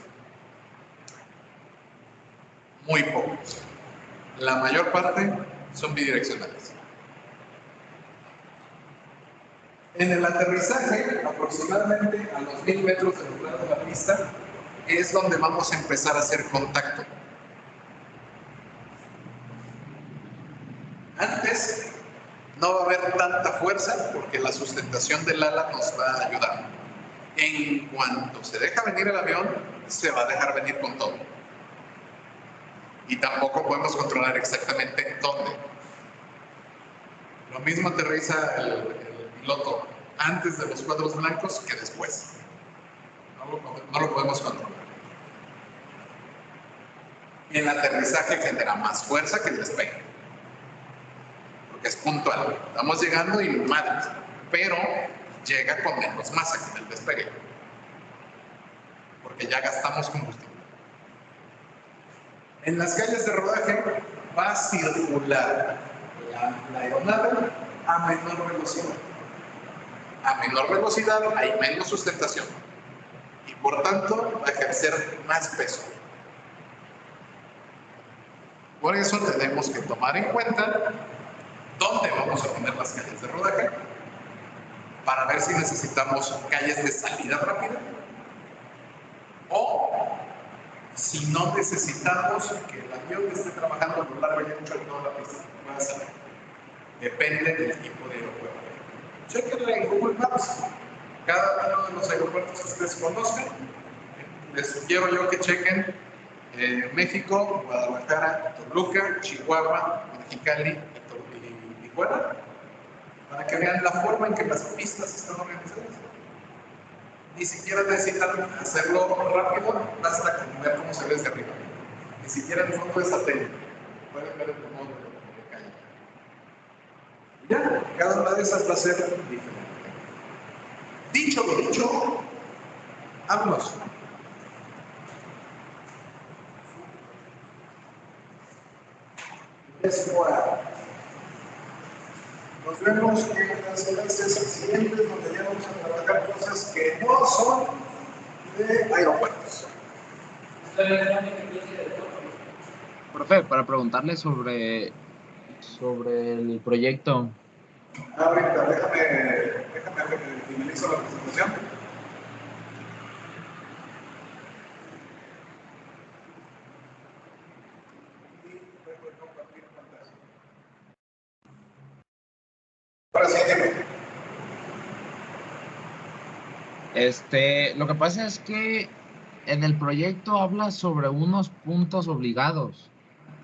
Muy pocos. La mayor parte son bidireccionales. En el aterrizaje, aproximadamente a los 1000 metros del lugar de la pista, es donde vamos a empezar a hacer contacto. Antes no va a haber tanta fuerza porque la sustentación del ala nos va a ayudar. En cuanto se deja venir el avión, se va a dejar venir con todo. Y tampoco podemos controlar exactamente dónde. Lo mismo aterriza el piloto antes de los cuadros blancos que después. No lo podemos controlar. El aterrizaje genera más fuerza que el despegue, porque es puntual. Estamos llegando y madres, pero llega con menos masa que en el despegue, porque ya gastamos combustible. En las calles de rodaje va a circular la aeronave a menor velocidad. A menor velocidad hay menos sustentación y por tanto va a ejercer más peso. Por eso tenemos que tomar en cuenta dónde vamos a poner las calles de rodaje para ver si necesitamos calles de salida rápida o si no necesitamos que el avión esté trabajando a lo largo y ancho de toda la pista. Va a salir. Depende del tipo de aeropuerto. Chequenle en Google Maps. Cada uno de los aeropuertos que ustedes conozcan, les sugiero yo que chequen México, Guadalajara, Toluca, Chihuahua, Mexicali y Tijuana, para que vean la forma en que las pistas están organizadas. Ni siquiera necesitan hacerlo rápido, basta con ver cómo se ve desde arriba. Ni siquiera en fondo de satélite. Pueden ver el modo de calle. Ya, cada una de esas va a ser diferente. Dicho lo dicho, vámonos. Nos vemos en las clases siguientes donde ya vamos a trabajar cosas que no son de aeropuertos. Profe, para preguntarle sobre el proyecto. Ahorita, déjame finalizo la presentación. Ahora sí, Lo que pasa es que en el proyecto habla sobre unos puntos obligados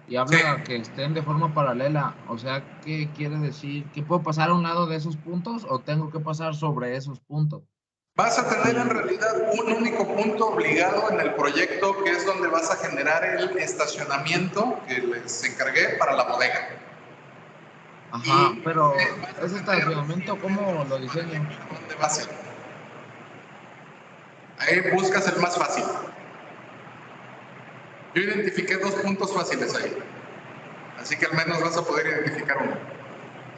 y habla sí. que estén de forma paralela. O sea, ¿qué quiere decir? ¿Que puedo pasar a un lado de esos puntos o tengo que pasar sobre esos puntos? Vas a tener en realidad un único punto obligado en el proyecto, que es donde vas a generar el estacionamiento que les encargué para la bodega. Ajá, pero ese estacionamiento, ¿cómo lo diseño? ¿Dónde va a ser? Ahí buscas el más fácil. Yo identifiqué 2 puntos fáciles ahí, así que al menos vas a poder identificar uno.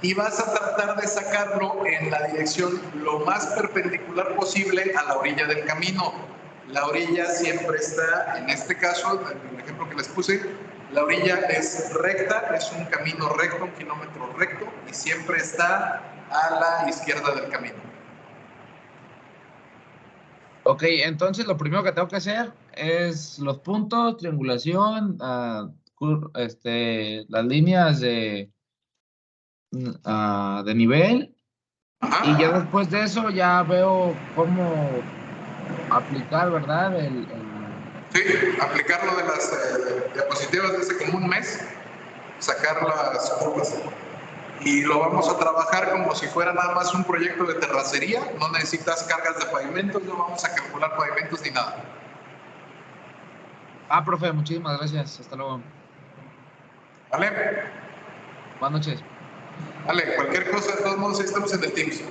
Y vas a tratar de sacarlo en la dirección lo más perpendicular posible a la orilla del camino. La orilla siempre está, en este caso, en el ejemplo que les puse, la orilla es recta, es un camino recto, un kilómetro recto, y siempre está a la izquierda del camino. Ok, entonces lo primero que tengo que hacer es los puntos, triangulación, las líneas de nivel, Ajá. y ya después de eso ya veo cómo aplicar, ¿verdad? Sí, aplicar lo de las diapositivas de hace como un mes, sacar las curvas. Y lo vamos a trabajar como si fuera nada más un proyecto de terracería. No necesitas cargas de pavimentos, no vamos a calcular pavimentos ni nada. Profe, muchísimas gracias. Hasta luego. ¿Vale? Buenas noches. Vale, cualquier cosa, de todos modos, ahí estamos en el Teams.